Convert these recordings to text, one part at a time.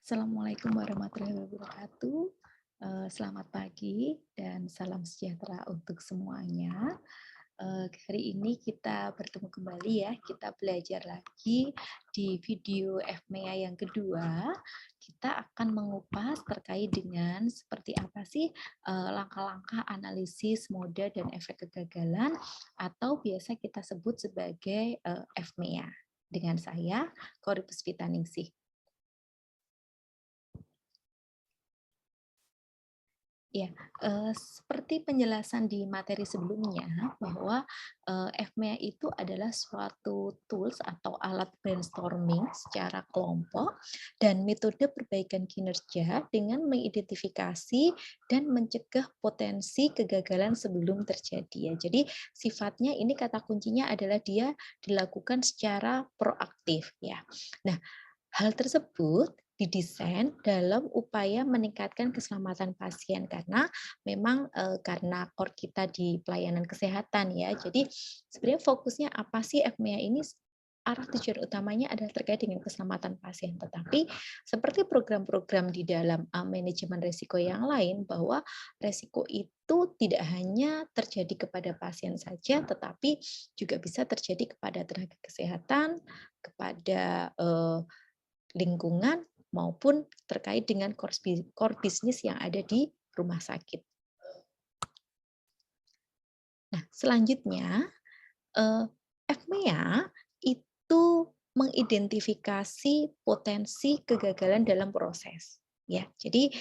Assalamualaikum warahmatullahi wabarakatuh. Selamat pagi dan salam sejahtera untuk semuanya. Hari ini kita bertemu kembali ya, kita belajar lagi di video FMEA yang kedua. Kita akan mengupas terkait dengan seperti apa sih langkah-langkah analisis moda dan efek kegagalan atau biasa kita sebut sebagai FMEA. Dengan saya, Kori Puspitaningsih. Ya, seperti penjelasan di materi sebelumnya bahwa FMEA itu adalah suatu tools atau alat brainstorming secara kelompok dan metode perbaikan kinerja dengan mengidentifikasi dan mencegah potensi kegagalan sebelum terjadi ya. Jadi sifatnya ini kata kuncinya adalah dia dilakukan secara proaktif ya. Nah, hal tersebut didesain dalam upaya meningkatkan keselamatan pasien karena memang karena core kita di pelayanan kesehatan ya. Jadi sebenarnya fokusnya apa sih FMEA ini? Arah tujuan utamanya adalah terkait dengan keselamatan pasien. Tetapi seperti program-program di dalam manajemen risiko yang lain bahwa risiko itu tidak hanya terjadi kepada pasien saja, tetapi juga bisa terjadi kepada tenaga kesehatan, kepada lingkungan maupun terkait dengan core bisnis yang ada di rumah sakit. Nah, selanjutnya FMEA itu mengidentifikasi potensi kegagalan dalam proses. Ya, jadi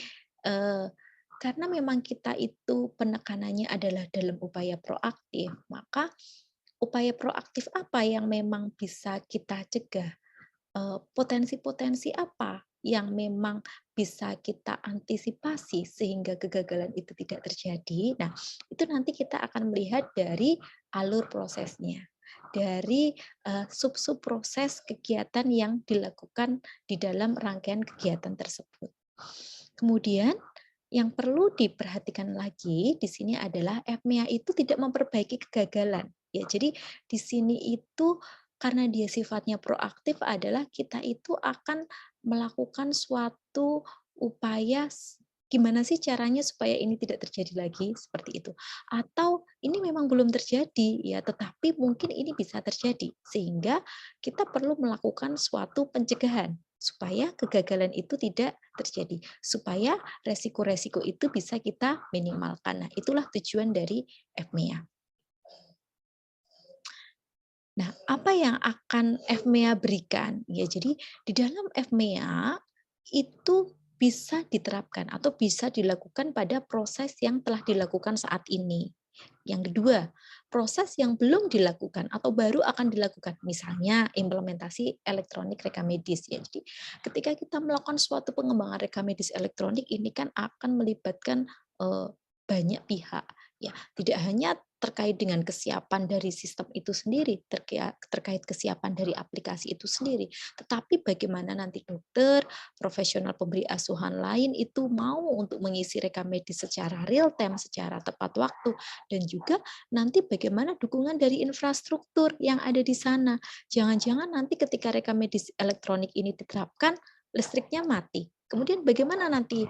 karena memang kita itu penekanannya adalah dalam upaya proaktif, maka upaya proaktif apa yang memang bisa kita cegah? Potensi-potensi apa yang memang bisa kita antisipasi sehingga kegagalan itu tidak terjadi. Nah, itu nanti kita akan melihat dari alur prosesnya, dari sub-sub proses kegiatan yang dilakukan di dalam rangkaian kegiatan tersebut. Kemudian yang perlu diperhatikan lagi di sini adalah FMEA itu tidak memperbaiki kegagalan. Ya, jadi di sini itu karena dia sifatnya proaktif adalah kita itu akan melakukan suatu upaya gimana sih caranya supaya ini tidak terjadi lagi seperti itu. Atau ini memang belum terjadi ya, tetapi mungkin ini bisa terjadi sehingga kita perlu melakukan suatu pencegahan supaya kegagalan itu tidak terjadi, supaya resiko-resiko itu bisa kita minimalkan. Nah, itulah tujuan dari FMEA. Nah, apa yang akan FMEA berikan? Ya, jadi di dalam FMEA itu bisa diterapkan atau bisa dilakukan pada proses yang telah dilakukan saat ini. Yang kedua, proses yang belum dilakukan atau baru akan dilakukan, misalnya implementasi elektronik rekam medis. Ya, jadi ketika kita melakukan suatu pengembangan rekam medis elektronik ini kan akan melibatkan banyak pihak. Ya, tidak hanya terkait dengan kesiapan dari sistem itu sendiri, terkait kesiapan dari aplikasi itu sendiri, tetapi bagaimana nanti dokter, profesional pemberi asuhan lain itu mau untuk mengisi rekam medis secara real time, secara tepat waktu, dan juga nanti bagaimana dukungan dari infrastruktur yang ada di sana. Jangan-jangan nanti ketika rekam medis elektronik ini diterapkan, listriknya mati. Kemudian bagaimana nanti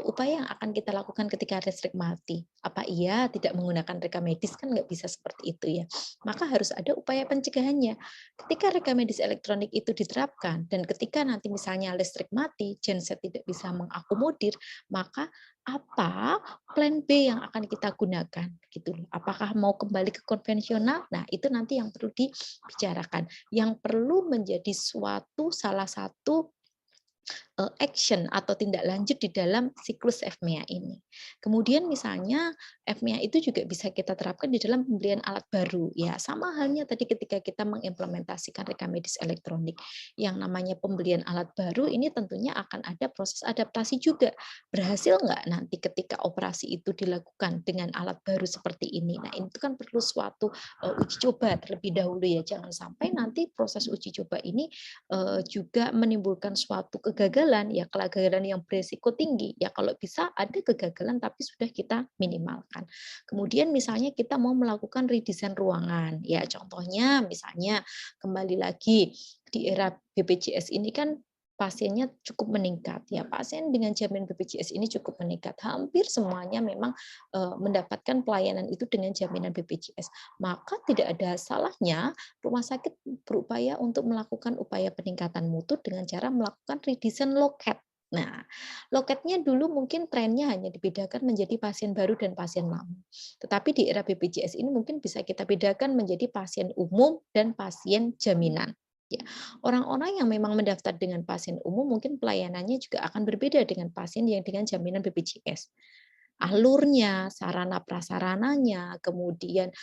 upaya yang akan kita lakukan ketika listrik mati? Apa iya tidak menggunakan rekam medis? Kan nggak bisa seperti itu ya. Maka harus ada upaya pencegahannya. Ketika rekam medis elektronik itu diterapkan dan ketika nanti misalnya listrik mati, genset tidak bisa mengakomodir, maka apa plan B yang akan kita gunakan gitu loh. Apakah mau kembali ke konvensional? Nah, itu nanti yang perlu dibicarakan. Yang perlu menjadi salah satu action atau tindak lanjut di dalam siklus FMEA ini. Kemudian misalnya FMEA itu juga bisa kita terapkan di dalam pembelian alat baru. Ya, sama halnya tadi ketika kita mengimplementasikan rekam medis elektronik. Yang namanya pembelian alat baru ini tentunya akan ada proses adaptasi juga. Berhasil nggak nanti ketika operasi itu dilakukan dengan alat baru seperti ini. Nah, itu kan perlu suatu uji coba terlebih dahulu ya. Jangan sampai nanti proses uji coba ini juga menimbulkan suatu kegagalan, ya kegagalan yang beresiko tinggi. Ya kalau bisa ada kegagalan tapi sudah kita minimalkan. Kemudian misalnya kita mau melakukan redesign ruangan. Ya contohnya misalnya kembali lagi di era BPJS ini kan pasiennya cukup meningkat ya. Pasien dengan jaminan BPJS ini cukup meningkat. Hampir semuanya memang mendapatkan pelayanan itu dengan jaminan BPJS. Maka tidak ada salahnya rumah sakit berupaya untuk melakukan upaya peningkatan mutu dengan cara melakukan redesign loket. Nah, loketnya dulu mungkin trennya hanya dibedakan menjadi pasien baru dan pasien lama. Tetapi di era BPJS ini mungkin bisa kita bedakan menjadi pasien umum dan pasien jaminan. Ya, orang-orang yang memang mendaftar dengan pasien umum mungkin pelayanannya juga akan berbeda dengan pasien yang dengan jaminan BPJS. Alurnya, sarana prasarananya, kemudian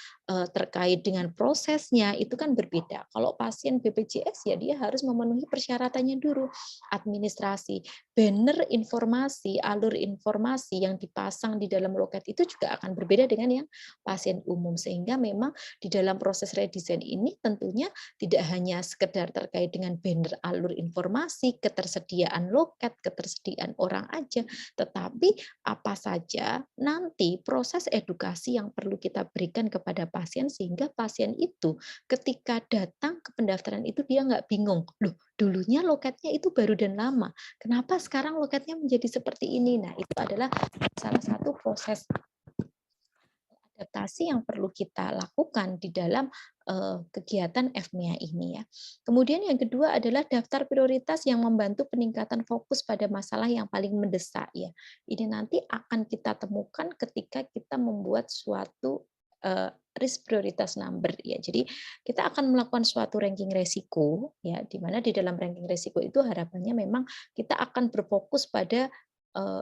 terkait dengan prosesnya itu kan berbeda. Kalau pasien BPJS ya dia harus memenuhi persyaratannya dulu, administrasi, banner informasi, alur informasi yang dipasang di dalam loket itu juga akan berbeda dengan yang pasien umum. Sehingga memang di dalam proses redesign ini tentunya tidak hanya sekedar terkait dengan banner alur informasi, ketersediaan loket, ketersediaan orang aja, tetapi apa saja nanti proses edukasi yang perlu kita berikan kepada pasien sehingga pasien itu ketika datang ke pendaftaran itu dia nggak bingung, loh dulunya loketnya itu baru dan lama, kenapa sekarang loketnya menjadi seperti ini? Nah itu adalah salah satu proses adaptasi yang perlu kita lakukan di dalam kegiatan FMEA ini ya. Kemudian yang kedua adalah daftar prioritas yang membantu peningkatan fokus pada masalah yang paling mendesak ya. Ini nanti akan kita temukan ketika kita membuat suatu risk prioritas number ya. Jadi kita akan melakukan suatu ranking resiko ya, di mana di dalam ranking resiko itu harapannya memang kita akan berfokus pada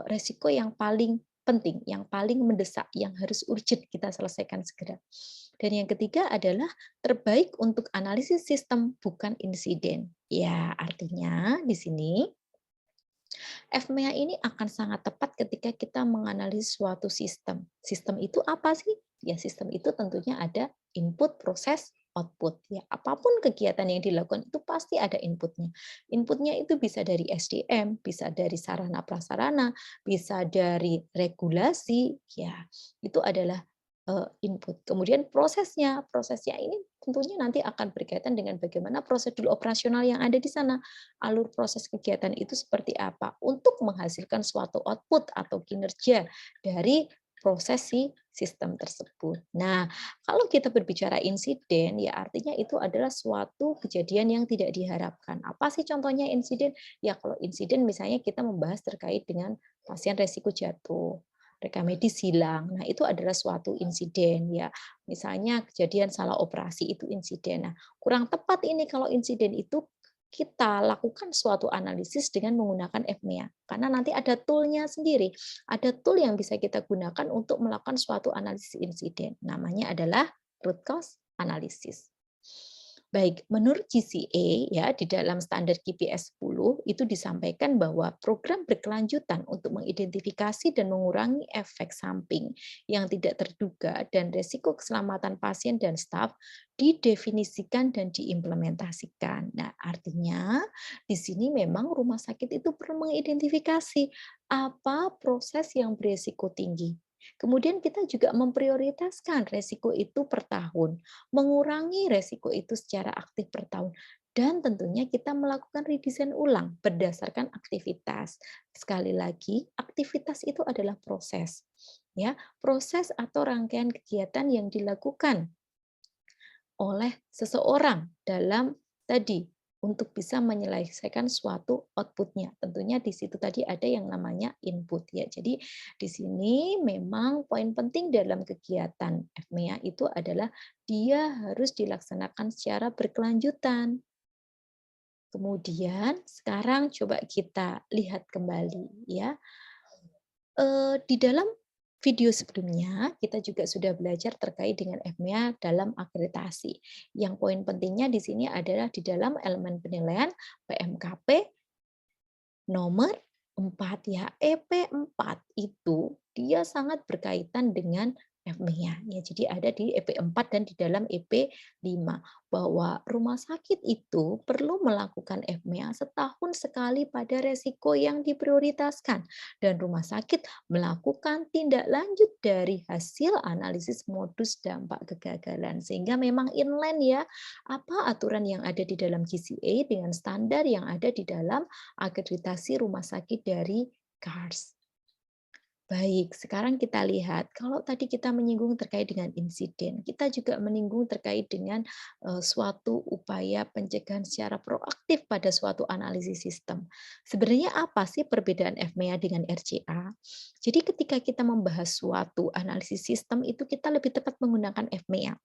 resiko yang paling penting, yang paling mendesak, yang harus urgent kita selesaikan segera. Dan yang ketiga adalah terbaik untuk analisis sistem, bukan insiden. Ya, artinya di sini FMEA ini akan sangat tepat ketika kita menganalisis suatu sistem. Sistem itu apa sih? Ya, sistem itu tentunya ada input, proses, output. Ya, apapun kegiatan yang dilakukan itu pasti ada inputnya. Inputnya itu bisa dari SDM, bisa dari sarana prasarana, bisa dari regulasi. Ya, itu adalah input. Kemudian prosesnya ini tentunya nanti akan berkaitan dengan bagaimana prosedur operasional yang ada di sana, alur proses kegiatan itu seperti apa untuk menghasilkan suatu output atau kinerja dari proses si sistem tersebut. Nah, kalau kita berbicara insiden, ya artinya itu adalah suatu kejadian yang tidak diharapkan. Apa sih contohnya insiden? Ya kalau insiden misalnya kita membahas terkait dengan pasien resiko jatuh, rekam medis hilang. Nah, itu adalah suatu insiden ya. Misalnya kejadian salah operasi itu insiden. Nah, kurang tepat ini kalau insiden itu kita lakukan suatu analisis dengan menggunakan FMEA. Karena nanti ada tool-nya sendiri. Ada tool yang bisa kita gunakan untuk melakukan suatu analisis insiden. Namanya adalah root cause analysis. Baik, menurut GCA ya di dalam standar KPS 10 itu disampaikan bahwa program berkelanjutan untuk mengidentifikasi dan mengurangi efek samping yang tidak terduga dan risiko keselamatan pasien dan staf didefinisikan dan diimplementasikan. Nah, artinya di sini memang rumah sakit itu perlu mengidentifikasi apa proses yang berisiko tinggi. Kemudian kita juga memprioritaskan resiko itu per tahun, mengurangi resiko itu secara aktif per tahun, dan tentunya kita melakukan redesign ulang berdasarkan aktivitas. Sekali lagi, aktivitas itu adalah proses, ya, proses atau rangkaian kegiatan yang dilakukan oleh seseorang dalam tadi untuk bisa menyelesaikan suatu output-nya. Tentunya di situ tadi ada yang namanya input ya. Jadi di sini memang poin penting dalam kegiatan FMEA itu adalah dia harus dilaksanakan secara berkelanjutan. Kemudian sekarang coba kita lihat kembali ya. Di dalam video sebelumnya, kita juga sudah belajar terkait dengan FMEA dalam akreditasi. Yang poin pentingnya di sini adalah di dalam elemen penilaian PMKP nomor 4 ya. EP4 itu dia sangat berkaitan dengan FMEA ya. Jadi ada di EP4 dan di dalam EP5 bahwa rumah sakit itu perlu melakukan FMEA setahun sekali pada resiko yang diprioritaskan dan rumah sakit melakukan tindak lanjut dari hasil analisis modus dampak kegagalan sehingga memang inline ya apa aturan yang ada di dalam GCA dengan standar yang ada di dalam akreditasi rumah sakit dari CARS. Baik, sekarang kita lihat kalau tadi kita menyinggung terkait dengan insiden, kita juga menyinggung terkait dengan suatu upaya pencegahan secara proaktif pada suatu analisis sistem. Sebenarnya apa sih perbedaan FMEA dengan RCA? Jadi ketika kita membahas suatu analisis sistem itu kita lebih tepat menggunakan FMEA.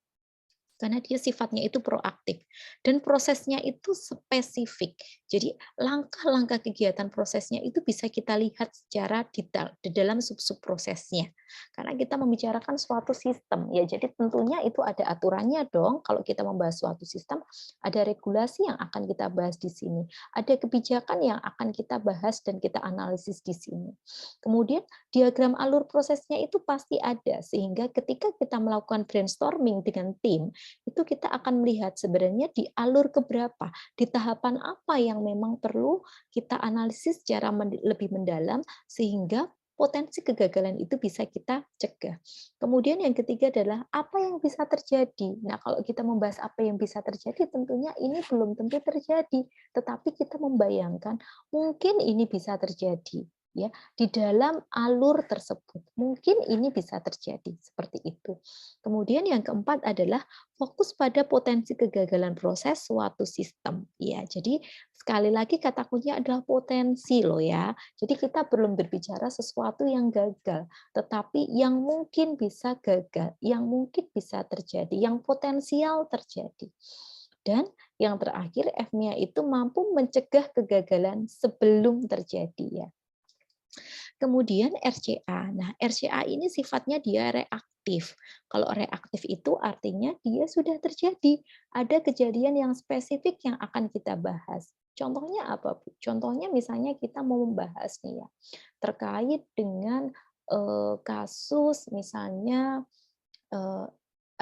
Karena dia sifatnya itu proaktif dan prosesnya itu spesifik. Jadi langkah-langkah kegiatan prosesnya itu bisa kita lihat secara detail di dalam sub-sub prosesnya. Karena kita membicarakan suatu sistem ya, jadi tentunya itu ada aturannya dong. Kalau kita membahas suatu sistem, ada regulasi yang akan kita bahas di sini, ada kebijakan yang akan kita bahas dan kita analisis di sini. Kemudian diagram alur prosesnya itu pasti ada sehingga ketika kita melakukan brainstorming dengan tim itu kita akan melihat sebenarnya di alur keberapa, di tahapan apa yang memang perlu kita analisis secara lebih mendalam sehingga potensi kegagalan itu bisa kita cegah. Kemudian yang ketiga adalah apa yang bisa terjadi. Nah, kalau kita membahas apa yang bisa terjadi, tentunya ini belum tentu terjadi, tetapi kita membayangkan mungkin ini bisa terjadi ya di dalam alur tersebut. Mungkin ini bisa terjadi seperti itu. Kemudian yang keempat adalah fokus pada potensi kegagalan proses suatu sistem. Ya, jadi sekali lagi kata kuncinya adalah potensi loh ya. Jadi kita belum berbicara sesuatu yang gagal, tetapi yang mungkin bisa gagal, yang mungkin bisa terjadi, yang potensial terjadi. Dan yang terakhir, FMEA itu mampu mencegah kegagalan sebelum terjadi ya. Kemudian RCA. Nah, RCA ini sifatnya dia reaktif. Kalau reaktif itu artinya dia sudah terjadi. Ada kejadian yang spesifik yang akan kita bahas. Contohnya apa, Bu? Contohnya misalnya kita mau membahas nih ya, terkait dengan kasus misalnya eh,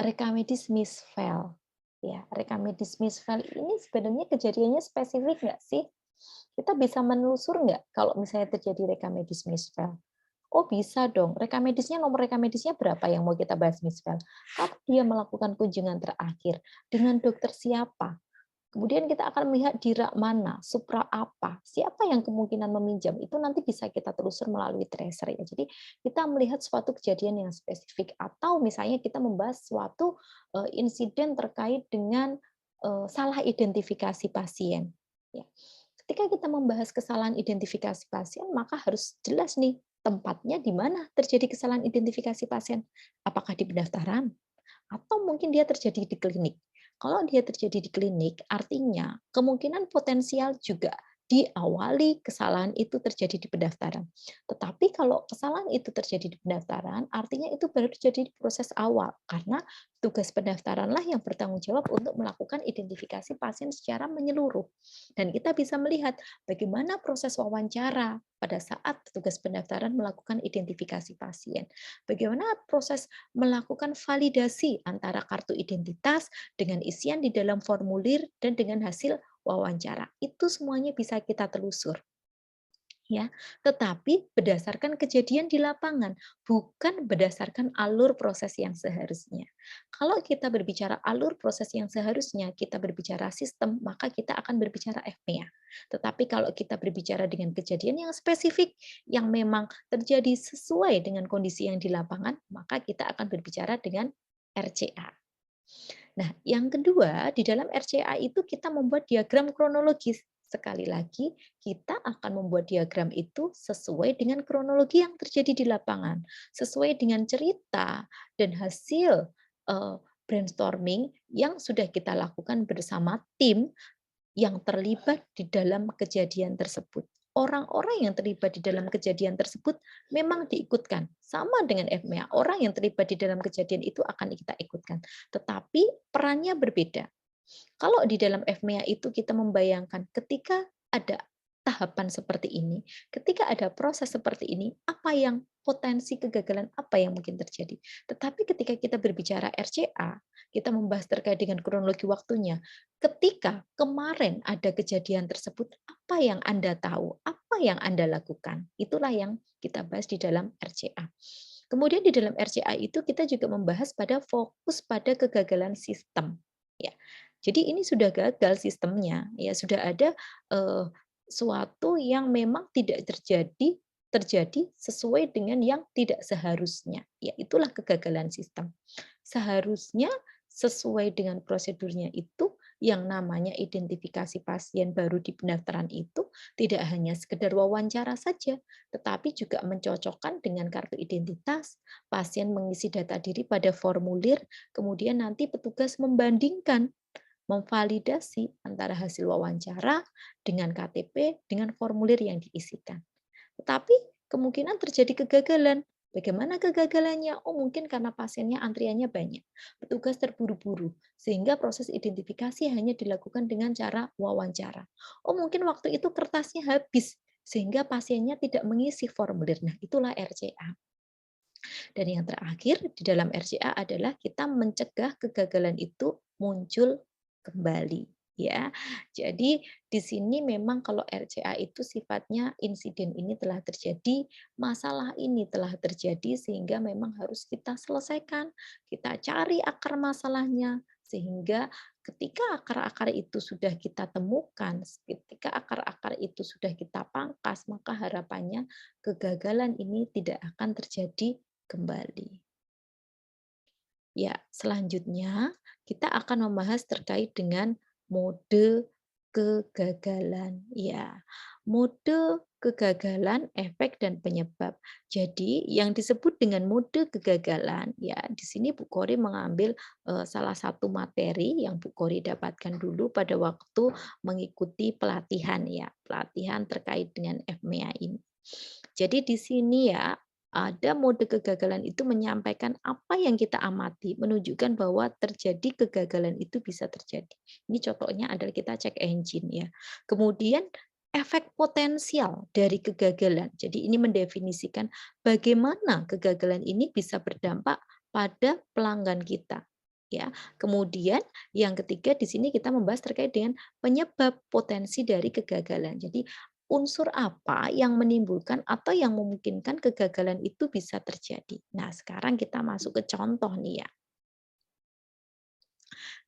rekamedis misfel. Ya, rekamedis misfel ini sebenarnya kejadiannya spesifik nggak sih? Kita bisa menelusur nggak kalau misalnya terjadi rekamedis misfel? Oh bisa dong, rekamedisnya nomor rekamedisnya berapa yang mau kita bahas misfel? Kapan dia melakukan kunjungan terakhir? Dengan dokter siapa? Kemudian kita akan melihat di rak mana, supra apa, siapa yang kemungkinan meminjam, itu nanti bisa kita telusur melalui tracer ya. Jadi kita melihat suatu kejadian yang spesifik atau misalnya kita membahas suatu insiden terkait dengan salah identifikasi pasien. Ya. Ketika kita membahas kesalahan identifikasi pasien, maka harus jelas nih tempatnya di mana terjadi kesalahan identifikasi pasien. Apakah di pendaftaran? Atau mungkin dia terjadi di klinik. Kalau dia terjadi di klinik, artinya kemungkinan potensial juga diawali kesalahan itu terjadi di pendaftaran. Tetapi kalau kesalahan itu terjadi di pendaftaran, artinya itu baru terjadi di proses awal, karena tugas pendaftaranlah yang bertanggung jawab untuk melakukan identifikasi pasien secara menyeluruh. Dan kita bisa melihat bagaimana proses wawancara pada saat tugas pendaftaran melakukan identifikasi pasien. Bagaimana proses melakukan validasi antara kartu identitas dengan isian di dalam formulir dan dengan hasil wawancara. Itu semuanya bisa kita telusur. Ya, tetapi berdasarkan kejadian di lapangan, bukan berdasarkan alur proses yang seharusnya. Kalau kita berbicara alur proses yang seharusnya, kita berbicara sistem, maka kita akan berbicara FPA. Tetapi kalau kita berbicara dengan kejadian yang spesifik, yang memang terjadi sesuai dengan kondisi yang di lapangan, maka kita akan berbicara dengan RCA. Nah, yang kedua, di dalam RCA itu kita membuat diagram kronologis. Sekali lagi, kita akan membuat diagram itu sesuai dengan kronologi yang terjadi di lapangan, sesuai dengan cerita dan hasil brainstorming yang sudah kita lakukan bersama tim yang terlibat di dalam kejadian tersebut. Orang-orang yang terlibat di dalam kejadian tersebut memang diikutkan. Sama dengan FMEA, orang yang terlibat di dalam kejadian itu akan kita ikutkan. Tetapi perannya berbeda. Kalau di dalam FMEA itu kita membayangkan ketika ada tahapan seperti ini, ketika ada proses seperti ini, apa yang potensi kegagalan apa yang mungkin terjadi. Tetapi ketika kita berbicara RCA, kita membahas terkait dengan kronologi waktunya. Ketika kemarin ada kejadian tersebut, apa yang Anda tahu? Apa yang Anda lakukan? Itulah yang kita bahas di dalam RCA. Kemudian di dalam RCA itu kita juga membahas pada fokus pada kegagalan sistem. Ya, jadi ini sudah gagal sistemnya, ya sudah ada eh, suatu yang memang tidak terjadi sesuai dengan yang tidak seharusnya. Ya, itulah kegagalan sistem. Seharusnya sesuai dengan prosedurnya itu yang namanya identifikasi pasien baru di pendaftaran itu tidak hanya sekedar wawancara saja, tetapi juga mencocokkan dengan kartu identitas, pasien mengisi data diri pada formulir, kemudian nanti petugas membandingkan, memvalidasi antara hasil wawancara dengan KTP, dengan formulir yang diisikan. Tetapi kemungkinan terjadi kegagalan. Bagaimana kegagalannya? Oh, mungkin karena pasiennya antriannya banyak. Petugas terburu-buru sehingga proses identifikasi hanya dilakukan dengan cara wawancara. Oh, mungkin waktu itu kertasnya habis sehingga pasiennya tidak mengisi formulir. Nah, itulah RCA. Dan yang terakhir di dalam RCA adalah kita mencegah kegagalan itu muncul kembali, ya. Jadi di sini memang kalau RCA itu sifatnya insiden ini telah terjadi, masalah ini telah terjadi sehingga memang harus kita selesaikan, kita cari akar masalahnya sehingga ketika akar-akar itu sudah kita temukan, ketika akar-akar itu sudah kita pangkas, maka harapannya kegagalan ini tidak akan terjadi kembali. Ya, selanjutnya kita akan membahas terkait dengan mode kegagalan. Ya, mode kegagalan, efek dan penyebab. Jadi, yang disebut dengan mode kegagalan, ya di sini Bu Kori mengambil salah satu materi yang Bu Kori dapatkan dulu pada waktu mengikuti pelatihan ya, pelatihan terkait dengan FMEA ini. Jadi di sini ya ada mode kegagalan itu menyampaikan apa yang kita amati, menunjukkan bahwa terjadi kegagalan itu bisa terjadi. Ini contohnya adalah kita cek engine ya. Kemudian efek potensial dari kegagalan. Jadi ini mendefinisikan bagaimana kegagalan ini bisa berdampak pada pelanggan kita. Ya. Kemudian yang ketiga di sini kita membahas terkait dengan penyebab potensi dari kegagalan. Jadi unsur apa yang menimbulkan atau yang memungkinkan kegagalan itu bisa terjadi. Nah, sekarang kita masuk ke contoh nih ya.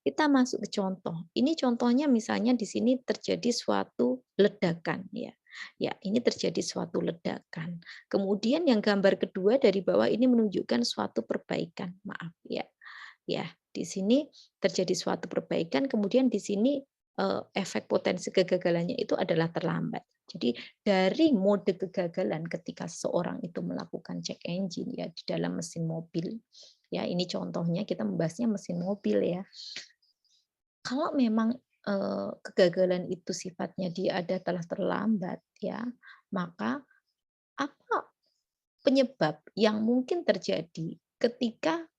Kita masuk ke contoh. Ini contohnya misalnya di sini terjadi suatu ledakan ya. Ya, ini terjadi suatu ledakan. Kemudian yang gambar kedua dari bawah ini menunjukkan suatu perbaikan. Maaf ya. Ya, di sini terjadi suatu perbaikan, kemudian di sini efek potensi kegagalannya itu adalah terlambat. Jadi dari mode kegagalan ketika seseorang itu melakukan check engine ya di dalam mesin mobil. Ya, ini contohnya kita membahasnya mesin mobil ya. Kalau memang kegagalan itu sifatnya dia ada telah terlambat ya, maka apa penyebab yang mungkin terjadi ketika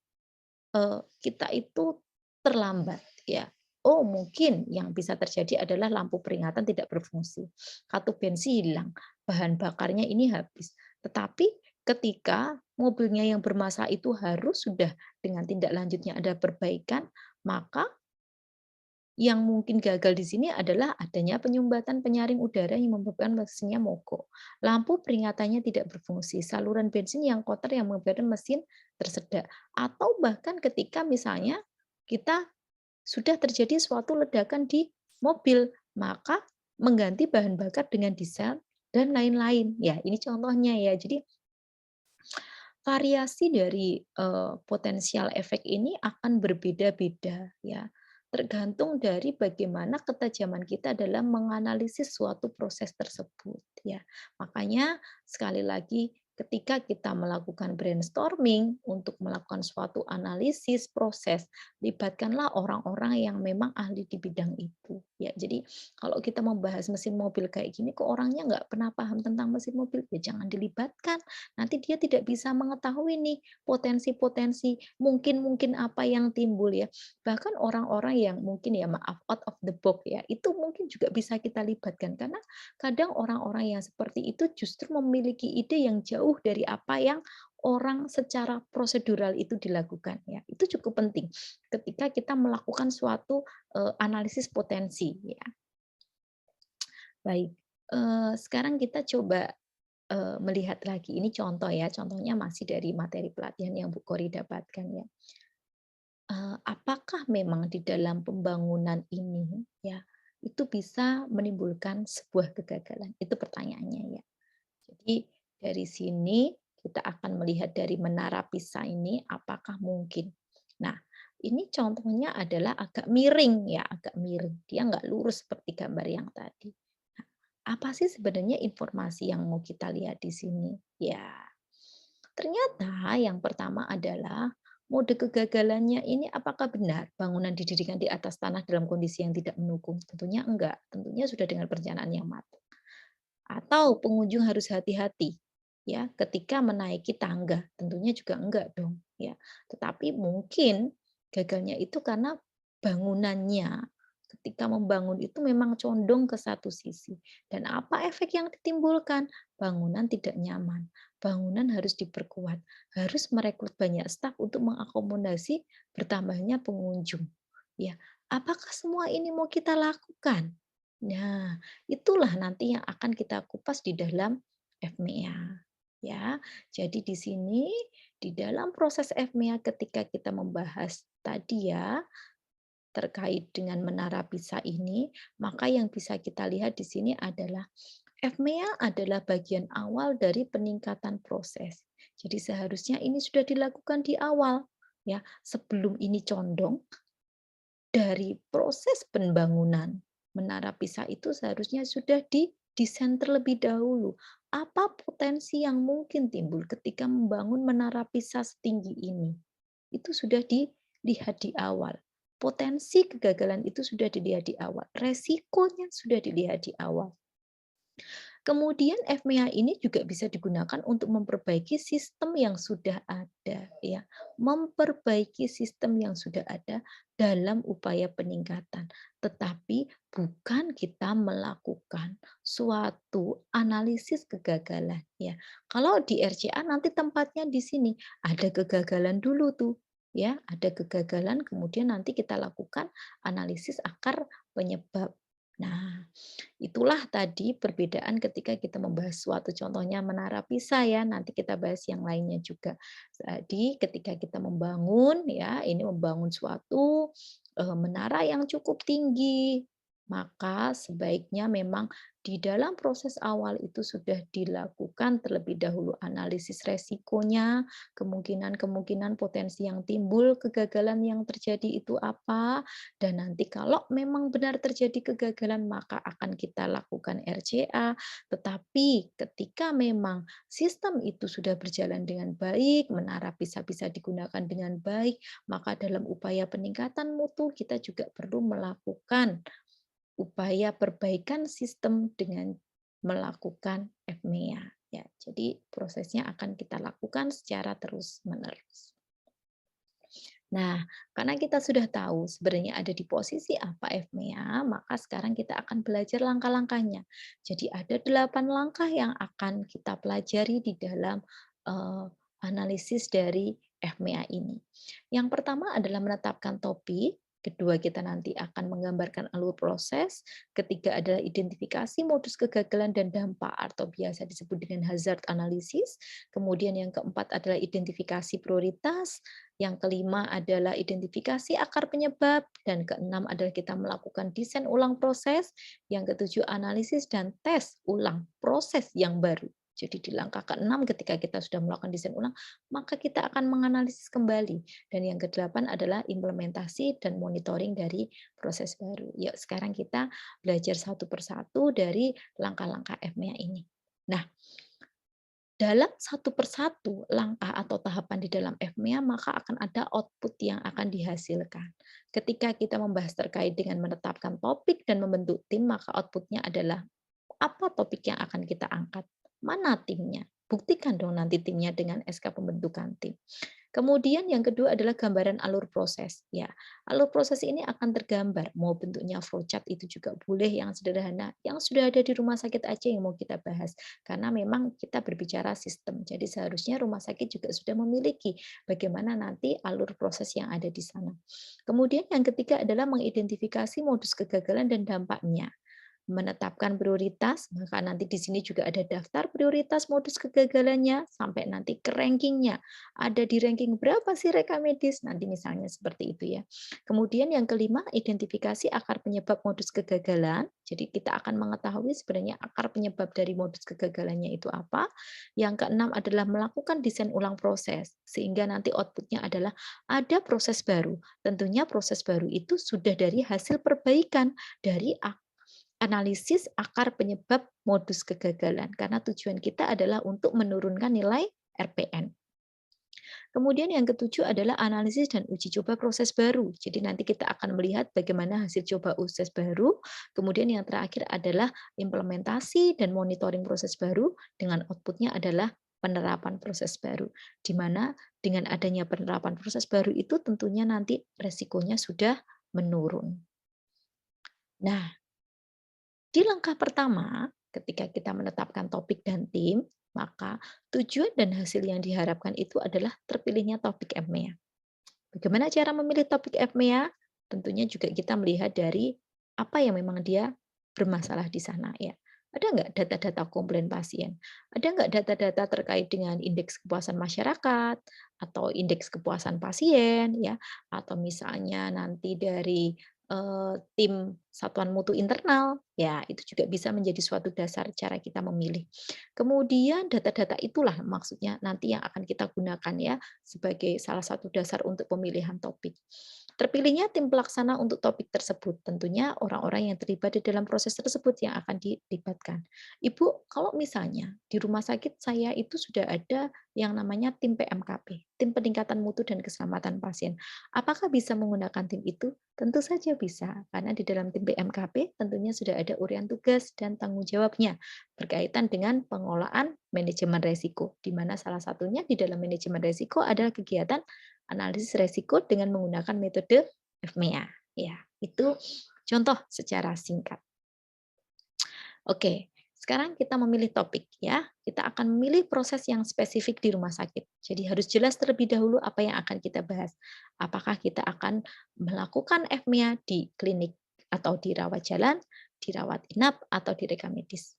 kita itu terlambat ya. Oh, mungkin yang bisa terjadi adalah lampu peringatan tidak berfungsi, katup bensin hilang, bahan bakarnya ini habis. Tetapi ketika mobilnya yang bermasalah itu harus sudah dengan tindak lanjutnya ada perbaikan, maka yang mungkin gagal di sini adalah adanya penyumbatan penyaring udara yang menyebabkan mesinnya mogok. Lampu peringatannya tidak berfungsi, saluran bensin yang kotor yang menyebabkan mesin tersedak. Atau bahkan ketika misalnya kita sudah terjadi suatu ledakan di mobil, maka mengganti bahan bakar dengan diesel dan lain-lain. Ya, ini contohnya ya. Jadi variasi dari potensial efek ini akan berbeda-beda ya, tergantung dari bagaimana ketajaman kita dalam menganalisis suatu proses tersebut ya. Makanya sekali lagi ketika kita melakukan brainstorming untuk melakukan suatu analisis proses, libatkanlah orang-orang yang memang ahli di bidang itu Ya, jadi kalau kita membahas mesin mobil kayak gini, kok orangnya nggak pernah paham tentang mesin mobil, ya jangan dilibatkan. Nanti dia tidak bisa mengetahui nih potensi-potensi mungkin-mungkin apa yang timbul ya. Bahkan orang-orang yang mungkin ya maaf out of the box ya, itu mungkin juga bisa kita libatkan karena kadang orang-orang yang seperti itu justru memiliki ide yang jauh dari apa yang orang secara prosedural itu dilakukan ya. Itu cukup penting ketika kita melakukan suatu analisis potensi ya. Baik, sekarang kita coba, melihat lagi ini contoh ya, contohnya masih dari materi pelatihan yang Bu Kori dapatkan ya. Apakah memang di dalam pembangunan ini ya, itu bisa menimbulkan sebuah kegagalan? Itu pertanyaannya ya. Jadi dari sini kita akan melihat dari menara Pisa ini apakah mungkin. Nah, ini contohnya adalah agak miring ya, agak miring. Dia nggak lurus seperti gambar yang tadi. Nah, apa sih sebenarnya informasi yang mau kita lihat di sini? Ya, ternyata yang pertama adalah mode kegagalannya ini apakah benar bangunan didirikan di atas tanah dalam kondisi yang tidak mendukung? Tentunya enggak. Tentunya sudah dengan perencanaan yang matang. Atau pengunjung harus hati-hati ya ketika menaiki tangga, tentunya juga enggak dong ya. Tetapi mungkin gagalnya itu karena bangunannya ketika membangun itu memang condong ke satu sisi. Dan apa efek yang ditimbulkan? Bangunan tidak nyaman, bangunan harus diperkuat, harus merekrut banyak staf untuk mengakomodasi bertambahnya pengunjung. Ya, apakah semua ini mau kita lakukan? Nah, itulah nanti yang akan kita kupas di dalam FMEA. Ya, jadi di sini di dalam proses FMEA ketika kita membahas tadi ya terkait dengan menara Pisa ini, maka yang bisa kita lihat di sini adalah FMEA adalah bagian awal dari peningkatan proses. Jadi seharusnya ini sudah dilakukan di awal ya, sebelum ini condong dari proses pembangunan Menara Pisa itu seharusnya sudah didesain terlebih dahulu. Apa potensi yang mungkin timbul ketika membangun Menara Pisa setinggi ini? Itu sudah dilihat di awal. Potensi kegagalan itu sudah dilihat di awal. Resikonya sudah dilihat di awal. Kemudian FMEA ini juga bisa digunakan untuk memperbaiki sistem yang sudah ada ya. Memperbaiki sistem yang sudah ada dalam upaya peningkatan. Tetapi bukan kita melakukan suatu analisis kegagalan ya. Kalau di RCA nanti tempatnya di sini, ada kegagalan dulu tuh ya, ada kegagalan kemudian nanti kita lakukan analisis akar penyebab. Nah, itulah tadi perbedaan ketika kita membahas suatu contohnya Menara Pisa ya, nanti kita bahas yang lainnya juga. Jadi ketika kita membangun ya, ini membangun suatu menara yang cukup tinggi, maka sebaiknya memang di dalam proses awal itu sudah dilakukan terlebih dahulu analisis resikonya, kemungkinan-kemungkinan potensi yang timbul, kegagalan yang terjadi itu apa, dan nanti kalau memang benar terjadi kegagalan, maka akan kita lakukan RCA. Tetapi ketika memang sistem itu sudah berjalan dengan baik, menara bisa digunakan dengan baik, maka dalam upaya peningkatan mutu kita juga perlu melakukan upaya perbaikan sistem dengan melakukan FMEA. Ya, jadi prosesnya akan kita lakukan secara terus-menerus. Nah, karena kita sudah tahu sebenarnya ada di posisi apa FMEA, maka sekarang kita akan belajar langkah-langkahnya. Jadi ada 8 langkah yang akan kita pelajari di dalam analisis dari FMEA ini. Yang pertama adalah menetapkan topik, kedua kita nanti akan menggambarkan alur proses, ketiga adalah identifikasi modus kegagalan dan dampak atau biasa disebut dengan hazard analysis, kemudian yang keempat adalah identifikasi prioritas, yang kelima adalah identifikasi akar penyebab, dan keenam adalah kita melakukan desain ulang proses, yang ketujuh analisis dan tes ulang proses yang baru. Jadi di langkah keenam ketika kita sudah melakukan desain ulang, maka kita akan menganalisis kembali. Dan yang kedelapan adalah implementasi dan monitoring dari proses baru. Yuk sekarang kita belajar satu persatu dari langkah-langkah FMEA ini. Nah, dalam satu persatu langkah atau tahapan di dalam FMEA, maka akan ada output yang akan dihasilkan. Ketika kita membahas terkait dengan menetapkan topik dan membentuk tim, maka outputnya adalah apa topik yang akan kita angkat, mana timnya. Buktikan dong nanti timnya dengan SK pembentukan tim. Kemudian yang kedua adalah gambaran alur proses. Ya, alur proses ini akan tergambar, mau bentuknya flowchart itu juga boleh yang sederhana, yang sudah ada di rumah sakit aja yang mau kita bahas. Karena memang kita berbicara sistem, jadi seharusnya rumah sakit juga sudah memiliki bagaimana nanti alur proses yang ada di sana. Kemudian yang ketiga adalah mengidentifikasi modus kegagalan dan dampaknya. Menetapkan prioritas, maka nanti di sini juga ada daftar prioritas modus kegagalannya sampai nanti ke rankingnya. Ada di ranking berapa sih rekam medis? Nanti misalnya seperti itu ya. Kemudian yang kelima, identifikasi akar penyebab modus kegagalan. Jadi kita akan mengetahui sebenarnya akar penyebab dari modus kegagalannya itu apa. Yang keenam adalah melakukan desain ulang proses sehingga nanti outputnya adalah ada proses baru. Tentunya proses baru itu sudah dari hasil perbaikan dari analisis akar penyebab modus kegagalan, karena tujuan kita adalah untuk menurunkan nilai RPN. Kemudian yang ketujuh adalah analisis dan uji coba proses baru. Jadi nanti kita akan melihat bagaimana hasil coba proses baru. Kemudian yang terakhir adalah implementasi dan monitoring proses baru dengan outputnya adalah penerapan proses baru. Di mana dengan adanya penerapan proses baru itu tentunya nanti resikonya sudah menurun. Nah, di langkah pertama, ketika kita menetapkan topik dan tim, maka tujuan dan hasil yang diharapkan itu adalah terpilihnya topik FMEA. Bagaimana cara memilih topik FMEA? Tentunya juga kita melihat dari apa yang memang dia bermasalah di sana ya. Ada nggak data-data komplain pasien? Ada nggak data-data terkait dengan indeks kepuasan masyarakat atau indeks kepuasan pasien ya? Atau misalnya nanti dari tim satuan mutu internal, ya itu juga bisa menjadi suatu dasar cara kita memilih. Kemudian data-data itulah maksudnya nanti yang akan kita gunakan ya sebagai salah satu dasar untuk pemilihan topik. Terpilihnya tim pelaksana untuk topik tersebut, tentunya orang-orang yang terlibat di dalam proses tersebut yang akan dilibatkan. Ibu, kalau misalnya di rumah sakit saya itu sudah ada yang namanya tim PMKP, tim peningkatan mutu dan keselamatan pasien. Apakah bisa menggunakan tim itu? Tentu saja bisa, karena di dalam tim PMKP tentunya sudah ada urian tugas dan tanggung jawabnya berkaitan dengan pengelolaan manajemen resiko, di mana salah satunya di dalam manajemen resiko adalah kegiatan analisis resiko dengan menggunakan metode FMEA. Ya, itu contoh secara singkat. Oke, sekarang kita memilih topik ya. Kita akan memilih proses yang spesifik di rumah sakit. Jadi harus jelas terlebih dahulu apa yang akan kita bahas. Apakah kita akan melakukan FMEA di klinik atau di rawat jalan, di rawat inap atau di reka medis.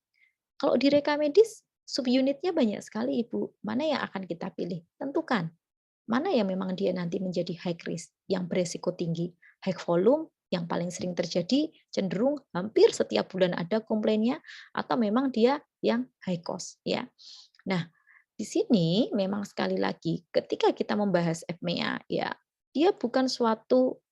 Kalau di reka medis, subunitnya banyak sekali Ibu. Mana yang akan kita pilih? Tentukan mana yang memang dia nanti menjadi high risk, yang beresiko tinggi, high volume, yang paling sering terjadi, cenderung hampir setiap bulan ada komplainnya, atau memang dia yang high cost. Ya. Nah, di sini memang sekali lagi, ketika kita membahas FMEA, ya dia bukan suatu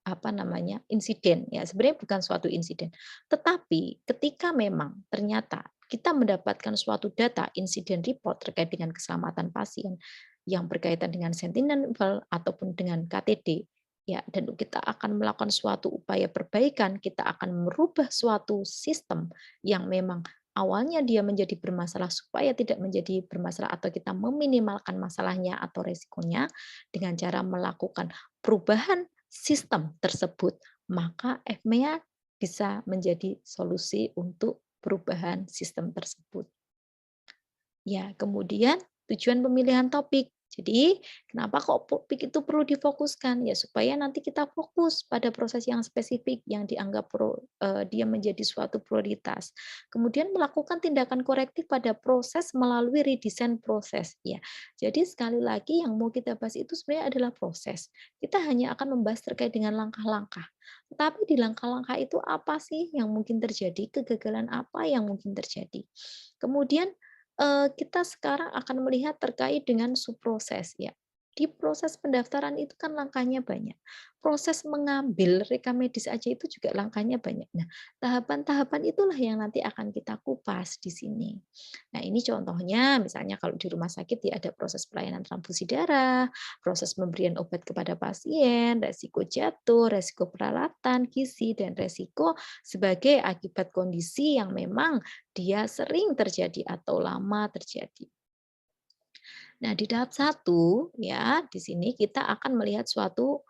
apa namanya insiden ya sebenarnya bukan suatu insiden tetapi ketika memang ternyata kita mendapatkan suatu data insiden report terkait dengan keselamatan pasien yang berkaitan dengan sentinel ataupun dengan KTD, ya, dan kita akan melakukan suatu upaya perbaikan, kita akan merubah suatu sistem yang memang awalnya dia menjadi bermasalah supaya tidak menjadi bermasalah atau kita meminimalkan masalahnya atau resikonya dengan cara melakukan perubahan sistem tersebut, maka FMEA bisa menjadi solusi untuk perubahan sistem tersebut. Ya, kemudian tujuan pemilihan topik. Jadi, kenapa kok topik itu perlu difokuskan? Ya, supaya nanti kita fokus pada proses yang spesifik yang dianggap dia menjadi suatu prioritas. Kemudian melakukan tindakan korektif pada proses melalui redesign proses. Ya, jadi sekali lagi yang mau kita bahas itu sebenarnya adalah proses. Kita hanya akan membahas terkait dengan langkah-langkah. Tetapi di langkah-langkah itu apa sih yang mungkin terjadi? Kegagalan apa yang mungkin terjadi? Kemudian kita sekarang akan melihat terkait dengan subproses ya. Di proses pendaftaran itu kan langkahnya banyak. Proses mengambil rekam medis aja itu juga langkahnya banyak. Nah, tahapan-tahapan itulah yang nanti akan kita kupas di sini. Nah, ini contohnya misalnya kalau di rumah sakit ya ada proses pelayanan transfusi darah, proses pemberian obat kepada pasien, resiko jatuh, resiko peralatan, gizi, dan resiko sebagai akibat kondisi yang memang dia sering terjadi atau lama terjadi. Nah, di tahap satu ya, di sini kita akan melihat suatu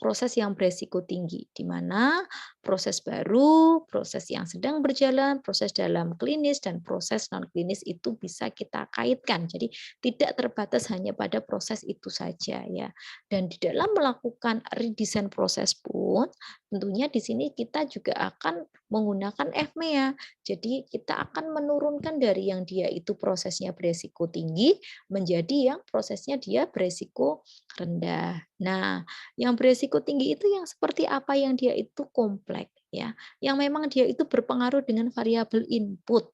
proses yang beresiko tinggi, di mana proses baru, proses yang sedang berjalan, proses dalam klinis, dan proses non-klinis itu bisa kita kaitkan. Jadi tidak terbatas hanya pada proses itu saja ya. Dan di dalam melakukan redesign proses pun, tentunya di sini kita juga akan menggunakan FMEA. Jadi kita akan menurunkan dari yang dia itu prosesnya beresiko tinggi menjadi yang prosesnya dia beresiko rendah. Nah, yang beresiko tinggi itu yang seperti apa yang dia itu kompleks ya, yang memang dia itu berpengaruh dengan variabel input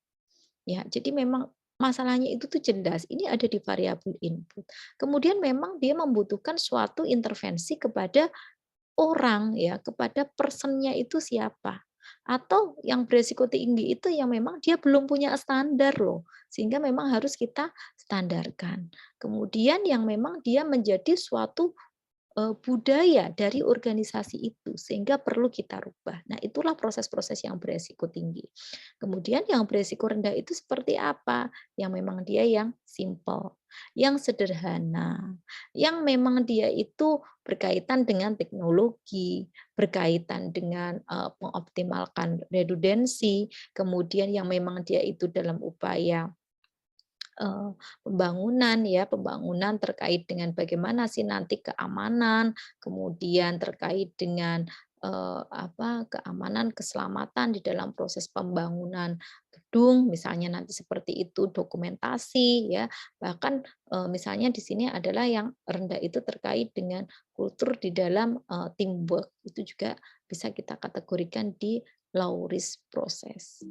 ya. Jadi memang masalahnya itu tuh jelas, ini ada di variabel input. Kemudian memang dia membutuhkan suatu intervensi kepada orang ya, kepada personnya itu siapa. Atau yang beresiko tinggi itu yang memang dia belum punya standar loh, sehingga memang harus kita standarkan. Kemudian yang memang dia menjadi suatu budaya dari organisasi itu, sehingga perlu kita rubah. Nah, itulah proses-proses yang beresiko tinggi. Kemudian yang beresiko rendah itu seperti apa? Yang memang dia yang simple, yang sederhana, yang memang dia itu berkaitan dengan teknologi, berkaitan dengan mengoptimalkan redundansi, kemudian yang memang dia itu dalam upaya pembangunan ya, pembangunan terkait dengan bagaimana sih nanti keamanan, kemudian terkait dengan, keamanan, keselamatan di dalam proses pembangunan gedung, misalnya nanti seperti itu, dokumentasi ya, bahkan, misalnya di sini adalah yang rendah itu terkait dengan kultur di dalam, teamwork, itu juga bisa kita kategorikan di low risk process.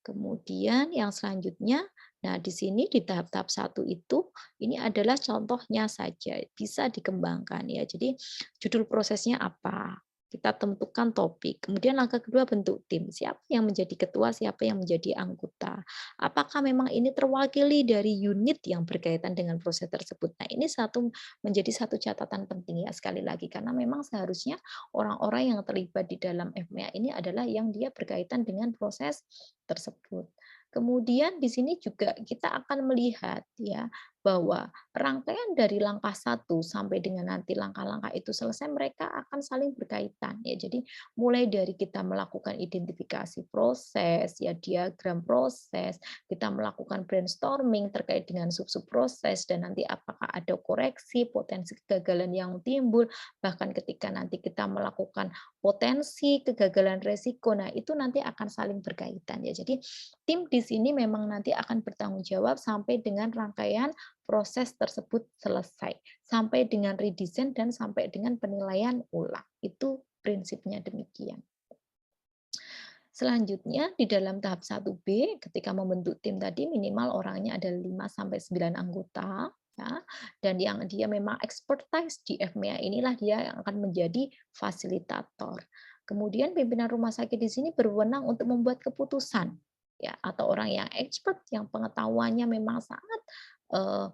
Kemudian yang selanjutnya, nah di sini di tahap-tahap satu itu, ini adalah contohnya saja, bisa dikembangkan ya. Jadi judul prosesnya apa? Kita tentukan topik. Kemudian langkah kedua bentuk tim. Siapa yang menjadi ketua, siapa yang menjadi anggota. Apakah memang ini terwakili dari unit yang berkaitan dengan proses tersebut. Nah ini menjadi satu catatan penting ya sekali lagi. Karena memang seharusnya orang-orang yang terlibat di dalam FMEA ini adalah yang dia berkaitan dengan proses tersebut. Kemudian di sini juga kita akan melihat ya bahwa rangkaian dari langkah satu sampai dengan nanti langkah-langkah itu selesai mereka akan saling berkaitan ya. Jadi mulai dari kita melakukan identifikasi proses ya diagram proses, kita melakukan brainstorming terkait dengan sub-sub proses dan nanti apakah ada koreksi, potensi kegagalan yang timbul, bahkan ketika nanti kita melakukan potensi kegagalan resiko. Nah, itu nanti akan saling berkaitan ya. Jadi tim di sini memang nanti akan bertanggung jawab sampai dengan rangkaian proses tersebut selesai, sampai dengan redesign dan sampai dengan penilaian ulang. Itu prinsipnya demikian. Selanjutnya di dalam tahap 1B ketika membentuk tim tadi minimal orangnya ada 5 sampai 9 anggota ya. Dan yang dia memang expertise di FMEA inilah dia yang akan menjadi fasilitator. Kemudian pimpinan rumah sakit di sini berwenang untuk membuat keputusan ya atau orang yang expert yang pengetahuannya memang sangat eh,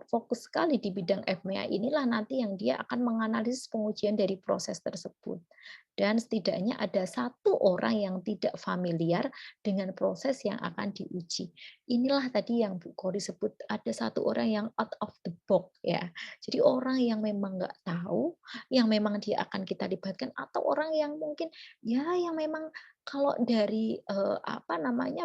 fokus sekali di bidang FMEA inilah nanti yang dia akan menganalisis pengujian dari proses tersebut. Dan setidaknya ada satu orang yang tidak familiar dengan proses yang akan diuji. Inilah tadi yang Bu Kori sebut ada satu orang yang out of the box ya. Jadi orang yang memang nggak tahu, yang memang dia akan kita libatkan atau orang yang mungkin ya yang memang kalau dari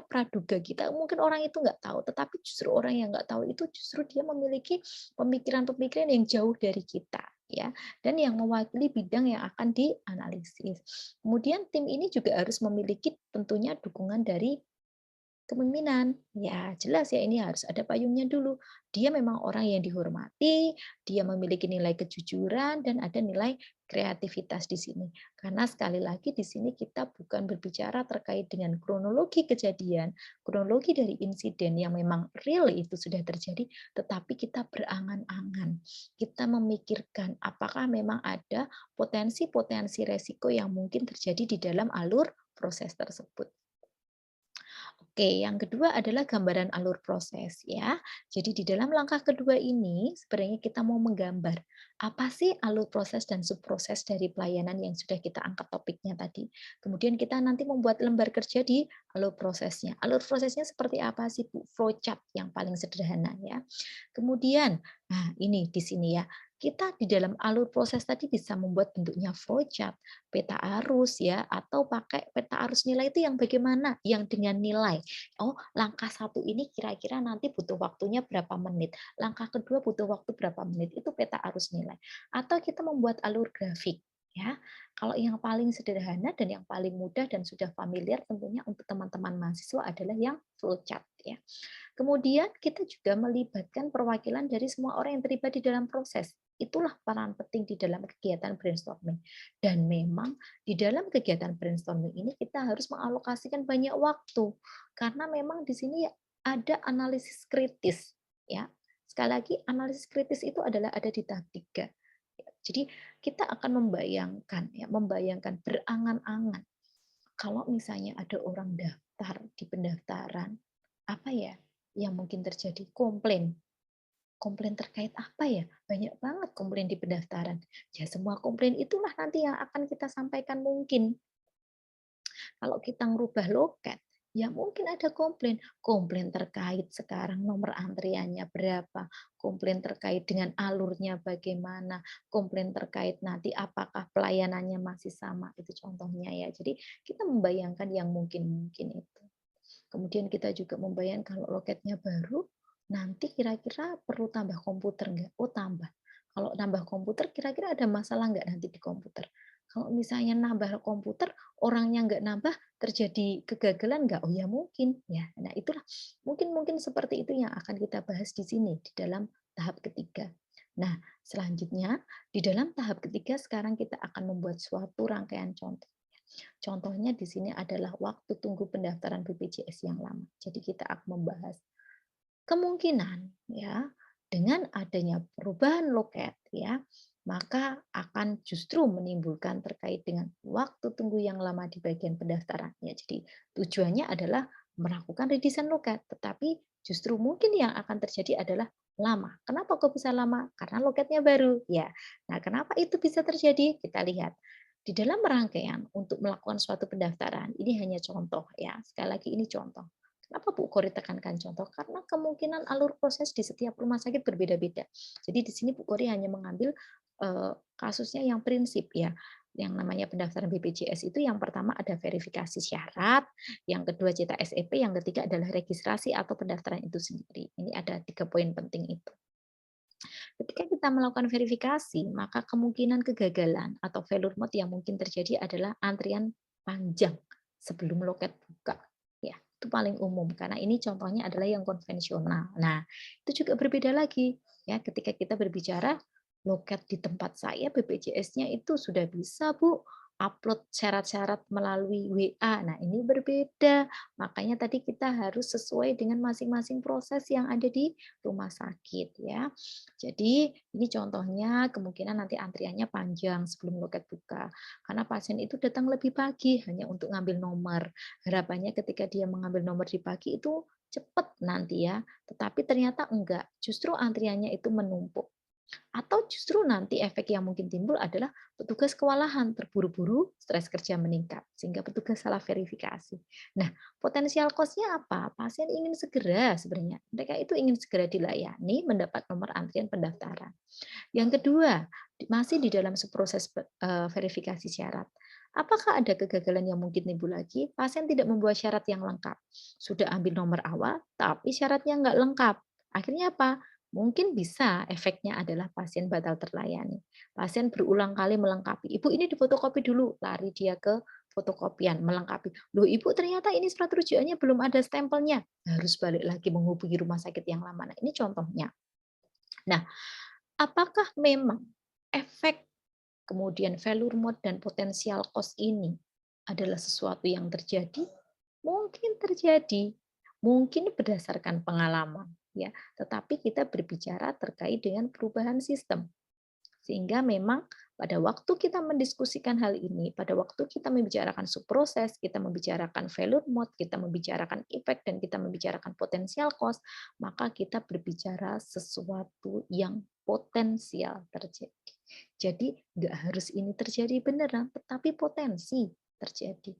praduga kita mungkin orang itu nggak tahu, tetapi justru orang yang nggak tahu itu justru dia memiliki pemikiran-pemikiran yang jauh dari kita ya dan yang mewakili bidang yang akan dianalisis. Kemudian tim ini juga harus memiliki tentunya dukungan dari kepemimpinan. Ya, jelas ya ini harus ada payungnya dulu. Dia memang orang yang dihormati, dia memiliki nilai kejujuran dan ada nilai kreativitas di sini. Karena sekali lagi di sini kita bukan berbicara terkait dengan kronologi kejadian, kronologi dari insiden yang memang real itu sudah terjadi, tetapi kita berangan-angan. Kita memikirkan apakah memang ada potensi-potensi resiko yang mungkin terjadi di dalam alur proses tersebut. Oke, yang kedua adalah gambaran alur proses ya. Jadi di dalam langkah kedua ini sebenarnya kita mau menggambar apa sih alur proses dan subproses dari pelayanan yang sudah kita angkat topiknya tadi. Kemudian kita nanti membuat lembar kerja di alur prosesnya. Alur prosesnya seperti apa sih Bu? Flowchart yang paling sederhana ya. Kemudian, nah ini di sini ya. Kita di dalam alur proses tadi bisa membuat bentuknya flowchart, peta arus ya, atau pakai peta arus nilai itu yang bagaimana? Yang dengan nilai. Oh, langkah satu ini kira-kira nanti butuh waktunya berapa menit. Langkah kedua butuh waktu berapa menit. Itu peta arus nilai. Atau kita membuat alur grafik. Ya, kalau yang paling sederhana dan yang paling mudah dan sudah familiar tentunya untuk teman-teman mahasiswa adalah yang flowchart ya. Kemudian kita juga melibatkan perwakilan dari semua orang yang terlibat di dalam proses. Itulah peran penting di dalam kegiatan brainstorming. Dan memang di dalam kegiatan brainstorming ini kita harus mengalokasikan banyak waktu. Karena memang di sini ada analisis kritis. Ya. Sekali lagi, analisis kritis itu adalah ada di tahap 3. Jadi kita akan membayangkan berangan-angan. Kalau misalnya ada orang daftar di pendaftaran, apa ya yang mungkin terjadi? Komplain. Komplain terkait apa ya? Banyak banget komplain di pendaftaran. Ya semua komplain itulah nanti yang akan kita sampaikan mungkin. Kalau kita ngerubah loket, ya mungkin ada komplain. Komplain terkait sekarang nomor antriannya berapa, komplain terkait dengan alurnya bagaimana, komplain terkait nanti apakah pelayanannya masih sama, itu contohnya ya. Jadi kita membayangkan yang mungkin-mungkin itu. Kemudian kita juga membayangkan kalau loketnya baru, nanti kira-kira perlu tambah komputer nggak? Oh tambah. Kalau nambah komputer, kira-kira ada masalah nggak nanti di komputer? Kalau misalnya nambah komputer, orangnya nggak nambah, terjadi kegagalan nggak? Oh ya mungkin. Ya, nah itulah mungkin mungkin seperti itu yang akan kita bahas di sini di dalam tahap ketiga. Nah, selanjutnya di dalam tahap ketiga sekarang kita akan membuat suatu rangkaian contoh. Contohnya di sini adalah waktu tunggu pendaftaran BPJS yang lama. Jadi kita akan membahas kemungkinan ya dengan adanya perubahan loket ya, maka akan justru menimbulkan terkait dengan waktu tunggu yang lama di bagian pendaftaran. Ya, jadi tujuannya adalah melakukan redesign loket, tetapi justru mungkin yang akan terjadi adalah lama. Kenapa kok bisa lama? Karena loketnya baru. Ya. Nah, kenapa itu bisa terjadi? Kita lihat. Di dalam rangkaian untuk melakukan suatu pendaftaran, ini hanya contoh ya. Sekali lagi ini contoh. Kenapa Bu Kori tekankan contoh? Karena kemungkinan alur proses di setiap rumah sakit berbeda-beda. Jadi di sini Bu Kori hanya mengambil kasusnya yang prinsip ya. Yang namanya pendaftaran BPJS itu yang pertama ada verifikasi syarat, yang kedua cetak SEP, yang ketiga adalah registrasi atau pendaftaran itu sendiri. Ini ada 3 poin penting itu. Ketika kita melakukan verifikasi, maka kemungkinan kegagalan atau failure mode yang mungkin terjadi adalah antrian panjang sebelum loket buka. Ya, itu paling umum karena ini contohnya adalah yang konvensional. Nah, itu juga berbeda lagi ya ketika kita berbicara loket di tempat saya BPJS-nya itu sudah bisa, Bu, upload syarat-syarat melalui WA. Nah, ini berbeda. Makanya tadi kita harus sesuai dengan masing-masing proses yang ada di rumah sakit ya. Jadi ini contohnya kemungkinan nanti antriannya panjang sebelum loket buka. Karena pasien itu datang lebih pagi hanya untuk ngambil nomor. Harapannya ketika dia mengambil nomor di pagi itu cepat nanti ya. Tetapi ternyata enggak. Justru antriannya itu menumpuk. Atau justru nanti efek yang mungkin timbul adalah petugas kewalahan, terburu-buru, stres kerja meningkat, sehingga petugas salah verifikasi. Nah, potensial cost-nya apa? Pasien ingin segera sebenarnya, mereka itu ingin segera dilayani, mendapat nomor antrian pendaftaran. Yang kedua, masih di dalam proses verifikasi syarat. Apakah ada kegagalan yang mungkin timbul lagi? Pasien tidak membuat syarat yang lengkap. Sudah ambil nomor awal, tapi syaratnya nggak lengkap. Akhirnya apa? Mungkin bisa efeknya adalah pasien batal terlayani. Pasien berulang kali melengkapi. Ibu ini difotokopi dulu, lari dia ke fotokopian, melengkapi. Loh Ibu ternyata ini surat rujukannya belum ada stempelnya. Harus balik lagi menghubungi rumah sakit yang lama. Nah, ini contohnya. Nah, apakah memang efek kemudian failure mode dan potensial cost ini adalah sesuatu yang terjadi? Mungkin terjadi, mungkin berdasarkan pengalaman, ya. Tetapi kita berbicara terkait dengan perubahan sistem. Sehingga memang pada waktu kita mendiskusikan hal ini, pada waktu kita membicarakan subproses, kita membicarakan failure mode, kita membicarakan impact, dan kita membicarakan potensial cost, maka kita berbicara sesuatu yang potensial terjadi. Jadi nggak harus ini terjadi beneran, tetapi potensi terjadi.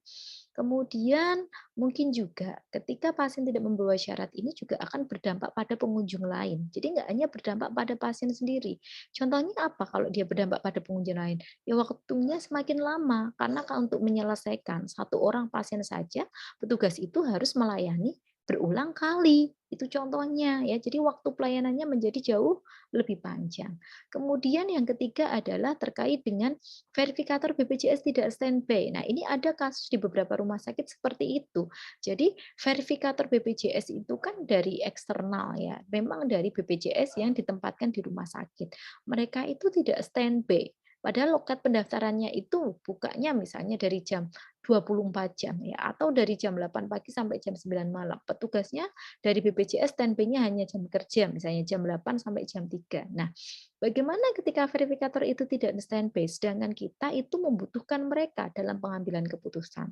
Kemudian mungkin juga ketika pasien tidak membawa syarat ini juga akan berdampak pada pengunjung lain. Jadi nggak hanya berdampak pada pasien sendiri. Contohnya apa kalau dia berdampak pada pengunjung lain? Ya waktunya semakin lama karena untuk menyelesaikan satu orang pasien saja, petugas itu harus melayani berulang kali. Itu contohnya ya. Jadi waktu pelayanannya menjadi jauh lebih panjang. Kemudian yang ketiga adalah terkait dengan verifikator BPJS tidak standby. Nah, ini ada kasus di beberapa rumah sakit seperti itu. Jadi, verifikator BPJS itu kan dari eksternal ya, memang dari BPJS yang ditempatkan di rumah sakit. Mereka itu tidak standby. Padahal loket pendaftarannya itu bukanya misalnya dari jam 24 jam ya, atau dari jam 8 pagi sampai jam 9 malam. Petugasnya dari BPJS standby-nya hanya jam kerja, misalnya jam 8 sampai jam 3. Nah, bagaimana ketika verifikator itu tidak standby, sedangkan kita itu membutuhkan mereka dalam pengambilan keputusan.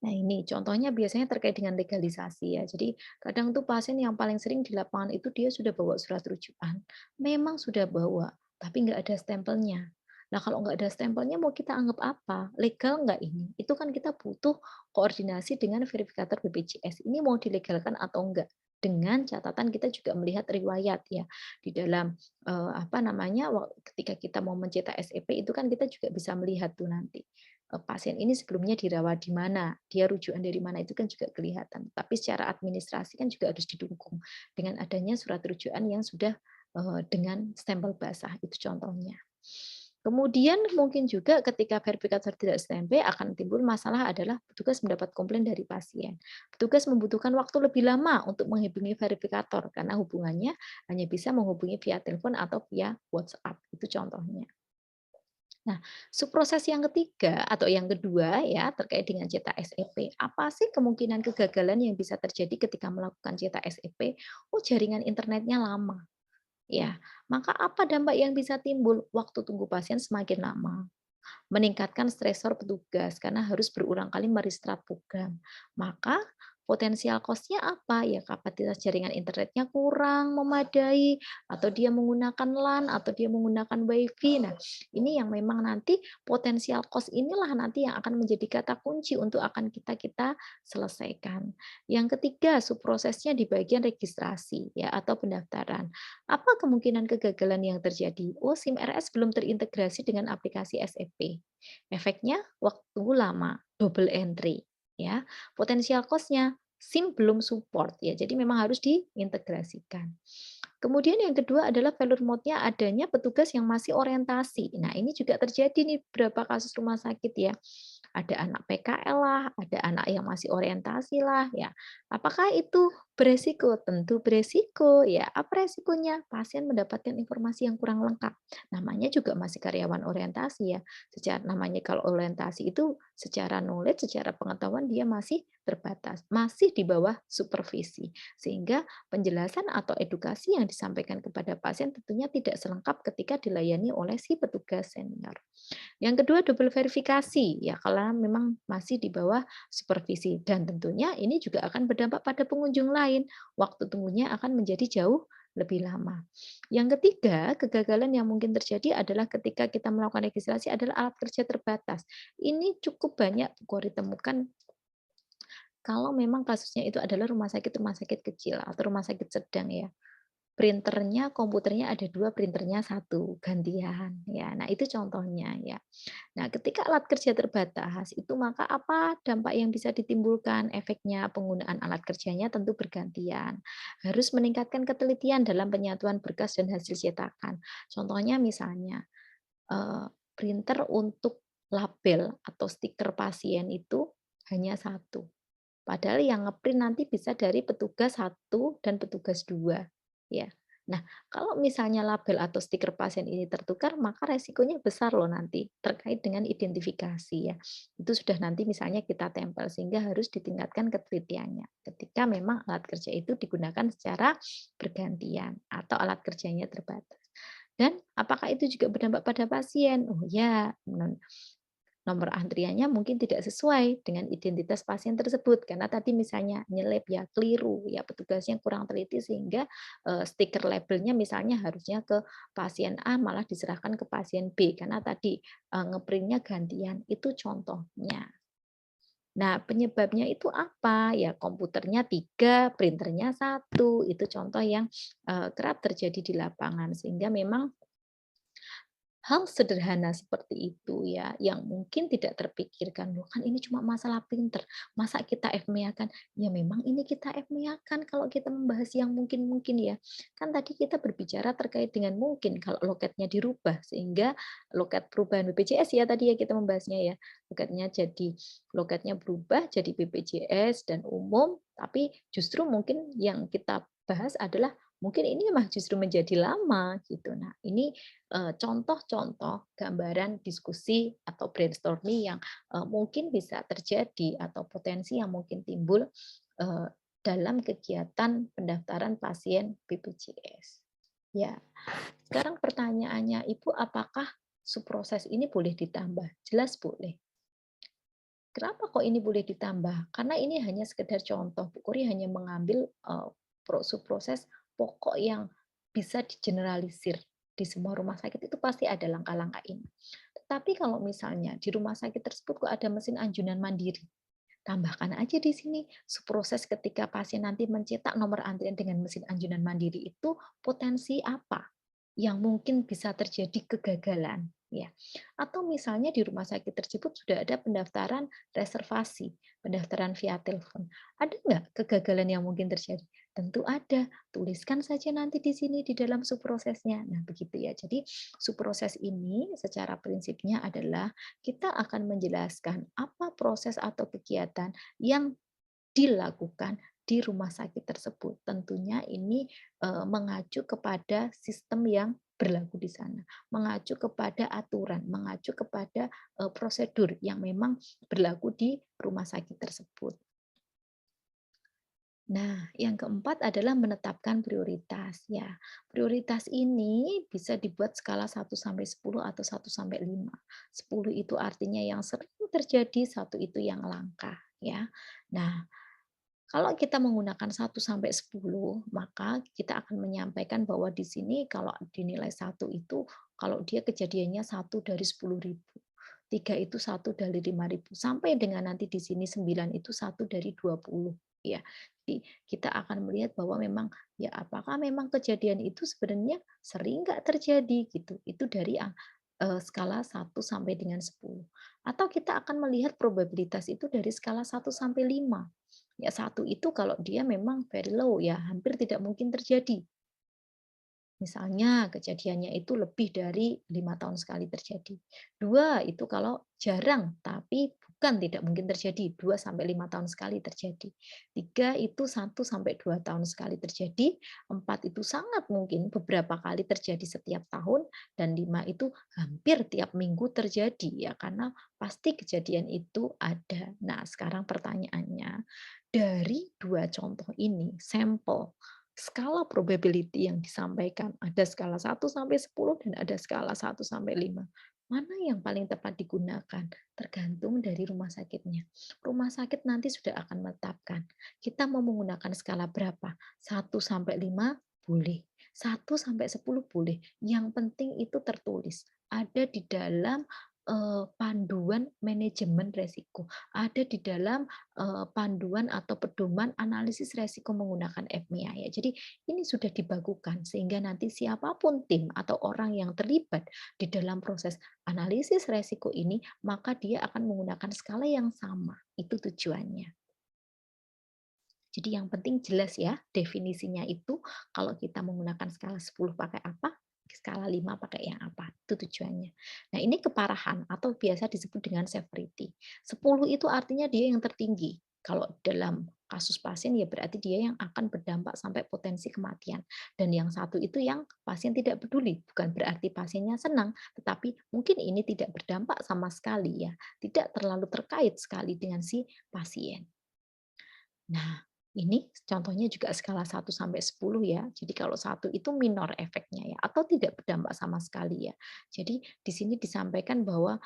Nah ini contohnya biasanya terkait dengan legalisasi ya. Jadi kadang tuh pasien yang paling sering di lapangan itu dia sudah bawa surat rujukan. Memang sudah bawa, tapi nggak ada stempelnya. Nah kalau nggak ada stempelnya mau kita anggap apa? Legal nggak ini? Itu kan kita butuh koordinasi dengan verifikator BPJS. Ini mau dilegalkan atau enggak? Dengan catatan kita juga melihat riwayat ya di dalam apa namanya ketika kita mau mencetak SEP itu kan kita juga bisa melihat tuh nanti pasien ini sebelumnya dirawat di mana, dia rujukan dari mana itu kan juga kelihatan. Tapi secara administrasi kan juga harus didukung dengan adanya surat rujukan yang sudah dengan stempel basah, itu contohnya. Kemudian mungkin juga ketika verifikator tidak standby akan timbul masalah adalah petugas mendapat komplain dari pasien. Petugas membutuhkan waktu lebih lama untuk menghubungi verifikator karena hubungannya hanya bisa menghubungi via telepon atau via WhatsApp. Itu contohnya. Nah, subproses yang ketiga atau yang kedua ya terkait dengan cetak SEP. Apa sih kemungkinan kegagalan yang bisa terjadi ketika melakukan cetak SEP? Oh, jaringan internetnya lama. Ya, maka apa dampak yang bisa timbul? Waktu tunggu pasien semakin lama. Meningkatkan stresor petugas karena harus berulang kali merestart program. Maka potensial cost-nya apa? Ya kapasitas jaringan internetnya kurang memadai, atau dia menggunakan LAN, atau dia menggunakan WiFi. Nah, ini yang memang nanti potensial cost inilah nanti yang akan menjadi kata kunci untuk akan kita selesaikan. Yang ketiga, subprosesnya di bagian registrasi ya atau pendaftaran. Apa kemungkinan kegagalan yang terjadi? Oh, SIM RS belum terintegrasi dengan aplikasi SEP. Efeknya waktu lama, double entry ya. Potensial cost-nya SIM belum support ya. Jadi memang harus diintegrasikan. Kemudian yang kedua adalah failure mode-nya adanya petugas yang masih orientasi. Nah, ini juga terjadi nih beberapa kasus rumah sakit ya. Ada anak PKL lah, ada anak yang masih orientasi lah ya. Apakah itu beresiko? Tentu beresiko ya. Apa resikonya? Pasien mendapatkan informasi yang kurang lengkap. Namanya juga masih karyawan orientasi ya. Secara namanya kalau orientasi itu secara knowledge, secara pengetahuan dia masih terbatas, masih di bawah supervisi. Sehingga penjelasan atau edukasi yang disampaikan kepada pasien tentunya tidak selengkap ketika dilayani oleh si petugas senior. Yang kedua double verifikasi ya kalau memang masih di bawah supervisi dan tentunya ini juga akan berdampak pada pengunjung lain. Waktu tunggunya akan menjadi jauh lebih lama. Yang ketiga, kegagalan yang mungkin terjadi adalah ketika kita melakukan registrasi adalah alat kerja terbatas. Ini cukup banyak ditemukan kalau memang kasusnya itu adalah rumah sakit kecil atau rumah sakit sedang ya. Printernya, komputernya ada 2, printernya satu gantian, ya. Nah, itu contohnya, ya. Nah, ketika alat kerja terbatas, itu maka apa dampak yang bisa ditimbulkan? Efeknya penggunaan alat kerjanya tentu bergantian. Harus meningkatkan ketelitian dalam penyatuan berkas dan hasil cetakan. Contohnya misalnya, printer untuk label atau stiker pasien itu hanya satu. Padahal yang ngeprint nanti bisa dari petugas satu dan petugas 2 ya. Nah, kalau misalnya label atau stiker pasien ini tertukar, maka resikonya besar loh nanti terkait dengan identifikasi ya. Itu sudah nanti misalnya kita tempel sehingga harus ditingkatkan ketelitiannya. Ketika memang alat kerja itu digunakan secara bergantian atau alat kerjanya terbatas. Dan apakah itu juga berdampak pada pasien? Oh ya, nomor antriannya mungkin tidak sesuai dengan identitas pasien tersebut karena tadi misalnya nyelip ya keliru ya petugasnya kurang teliti sehingga stiker labelnya misalnya harusnya ke pasien A malah diserahkan ke pasien B karena tadi ngeprintnya gantian itu contohnya. Nah, penyebabnya itu apa? Ya komputernya 3, printernya satu. Itu contoh yang kerap terjadi di lapangan sehingga memang hal sederhana seperti itu ya, yang mungkin tidak terpikirkan, loh kan ini cuma masalah printer, masa kita FMEA-kan? Ya memang ini kita FMEA-kan kalau kita membahas yang mungkin-mungkin ya. Kan tadi kita berbicara terkait dengan mungkin kalau loketnya dirubah, sehingga loket perubahan BPJS ya tadi ya kita membahasnya ya. Loketnya berubah jadi BPJS dan umum, tapi justru mungkin yang kita bahas adalah mungkin ini mah justru menjadi lama gitu. Nah, ini contoh-contoh gambaran diskusi atau brainstorming yang mungkin bisa terjadi atau potensi yang mungkin timbul dalam kegiatan pendaftaran pasien BPJS. Ya, sekarang pertanyaannya, Ibu, apakah subproses ini boleh ditambah? Jelas boleh. Kenapa kok ini boleh ditambah? Karena ini hanya sekedar contoh. Bu Kori hanya mengambil subproses pokok yang bisa digeneralisir di semua rumah sakit itu pasti ada langkah-langkah ini. Tetapi kalau misalnya di rumah sakit tersebut kok ada mesin anjunan mandiri, tambahkan aja di sini subproses ketika pasien nanti mencetak nomor antrian dengan mesin anjunan mandiri itu potensi apa yang mungkin bisa terjadi kegagalan ya. Atau misalnya di rumah sakit tersebut sudah ada pendaftaran reservasi, pendaftaran via telepon. Ada nggak kegagalan yang mungkin terjadi? Tentu ada. Tuliskan saja nanti di sini di dalam subprosesnya. Nah, begitu ya. Jadi subproses ini secara prinsipnya adalah kita akan menjelaskan apa proses atau kegiatan yang dilakukan di rumah sakit tersebut. Tentunya ini mengacu kepada sistem yang berlaku di sana, mengacu kepada aturan, mengacu kepada prosedur yang memang berlaku di rumah sakit tersebut. Nah, yang keempat adalah menetapkan prioritas. Ya, prioritas ini bisa dibuat skala 1 sampai 10 atau 1 sampai 5. 10 itu artinya yang sering terjadi, 1 itu yang langka. Ya, nah kalau kita menggunakan 1 sampai 10, maka kita akan menyampaikan bahwa di sini kalau dinilai 1 itu, kalau dia kejadiannya 1 dari 10.000, 3 itu 1 dari 5.000, sampai dengan nanti di sini 9 itu 1 dari 20. Ya, jadi kita akan melihat bahwa memang ya apakah memang kejadian itu sebenarnya sering nggak terjadi gitu. Itu dari skala 1 sampai dengan 10. Atau kita akan melihat probabilitas itu dari skala 1 sampai 5. Ya, 1 itu kalau dia memang very low ya, hampir tidak mungkin terjadi. Misalnya kejadiannya itu lebih dari 5 tahun sekali terjadi. 2 itu kalau jarang, tapi bukan tidak mungkin terjadi, 2 sampai 5 tahun sekali terjadi. 3 itu 1 sampai 2 tahun sekali terjadi, 4 itu sangat mungkin beberapa kali terjadi setiap tahun, dan 5 itu hampir tiap minggu terjadi ya, karena pasti kejadian itu ada. Nah, sekarang pertanyaannya, dari 2 contoh ini, sampel skala probability yang disampaikan, ada skala 1 sampai 10 dan ada skala 1 sampai 5. Mana yang paling tepat digunakan? Tergantung dari rumah sakitnya. Rumah sakit nanti sudah akan menetapkan, kita mau menggunakan skala berapa? 1 sampai 5 boleh, 1 sampai 10 boleh. Yang penting itu tertulis, ada di dalam panduan manajemen resiko, ada di dalam panduan atau pedoman analisis resiko menggunakan FMEA ya. Jadi ini sudah dibakukan sehingga nanti siapapun tim atau orang yang terlibat di dalam proses analisis resiko ini, maka dia akan menggunakan skala yang sama. Itu tujuannya. Jadi yang penting jelas ya definisinya itu kalau kita menggunakan skala 10 pakai apa, Skala 5 pakai yang apa, itu tujuannya. Nah, ini keparahan atau biasa disebut dengan severity. 10 itu artinya dia yang tertinggi. Kalau dalam kasus pasien ya berarti dia yang akan berdampak sampai potensi kematian. Dan yang satu itu yang pasien tidak peduli, bukan berarti pasiennya senang, tetapi mungkin ini tidak berdampak sama sekali ya, tidak terlalu terkait sekali dengan si pasien. Nah, ini contohnya juga skala 1 sampai 10 ya. Jadi kalau satu itu minor efeknya ya, atau tidak berdampak sama sekali ya. Jadi di sini disampaikan bahwa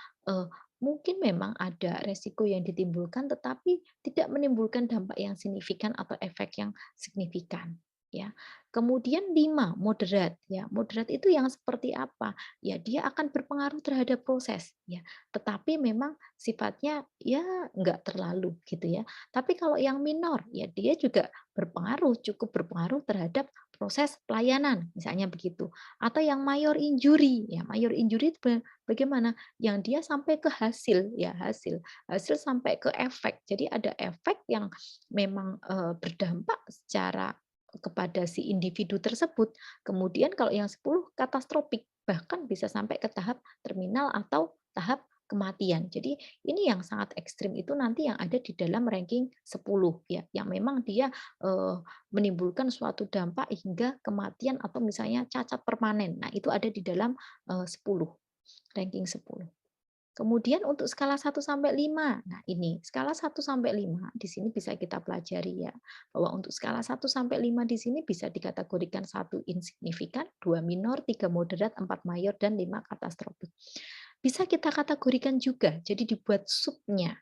mungkin memang ada resiko yang ditimbulkan, tetapi tidak menimbulkan dampak yang signifikan atau efek yang signifikan. Ya, kemudian 5 moderat ya. Moderat itu yang seperti apa? Ya, dia akan berpengaruh terhadap proses ya, tetapi memang sifatnya ya enggak terlalu gitu ya. Tapi kalau yang minor, ya dia juga berpengaruh, cukup berpengaruh terhadap proses pelayanan, misalnya begitu. Atau yang mayor injury, ya mayor injury itu bagaimana? Yang dia sampai ke hasil, ya hasil sampai ke efek. Jadi ada efek yang memang berdampak secara kepada si individu tersebut. Kemudian kalau yang 10 katastrofik, bahkan bisa sampai ke tahap terminal atau tahap kematian. Jadi ini yang sangat ekstrim itu nanti yang ada di dalam ranking 10 ya, yang memang dia menimbulkan suatu dampak hingga kematian atau misalnya cacat permanen. Nah, itu ada di dalam 10, ranking 10. Kemudian untuk skala 1 sampai 5, nah ini skala 1 sampai 5 di sini bisa kita pelajari ya, bahwa untuk skala 1 sampai 5 di sini bisa dikategorikan 1 insignifikan, 2 minor, 3 moderat, 4 mayor, dan 5 katastrofik. Bisa kita kategorikan juga, jadi dibuat subnya.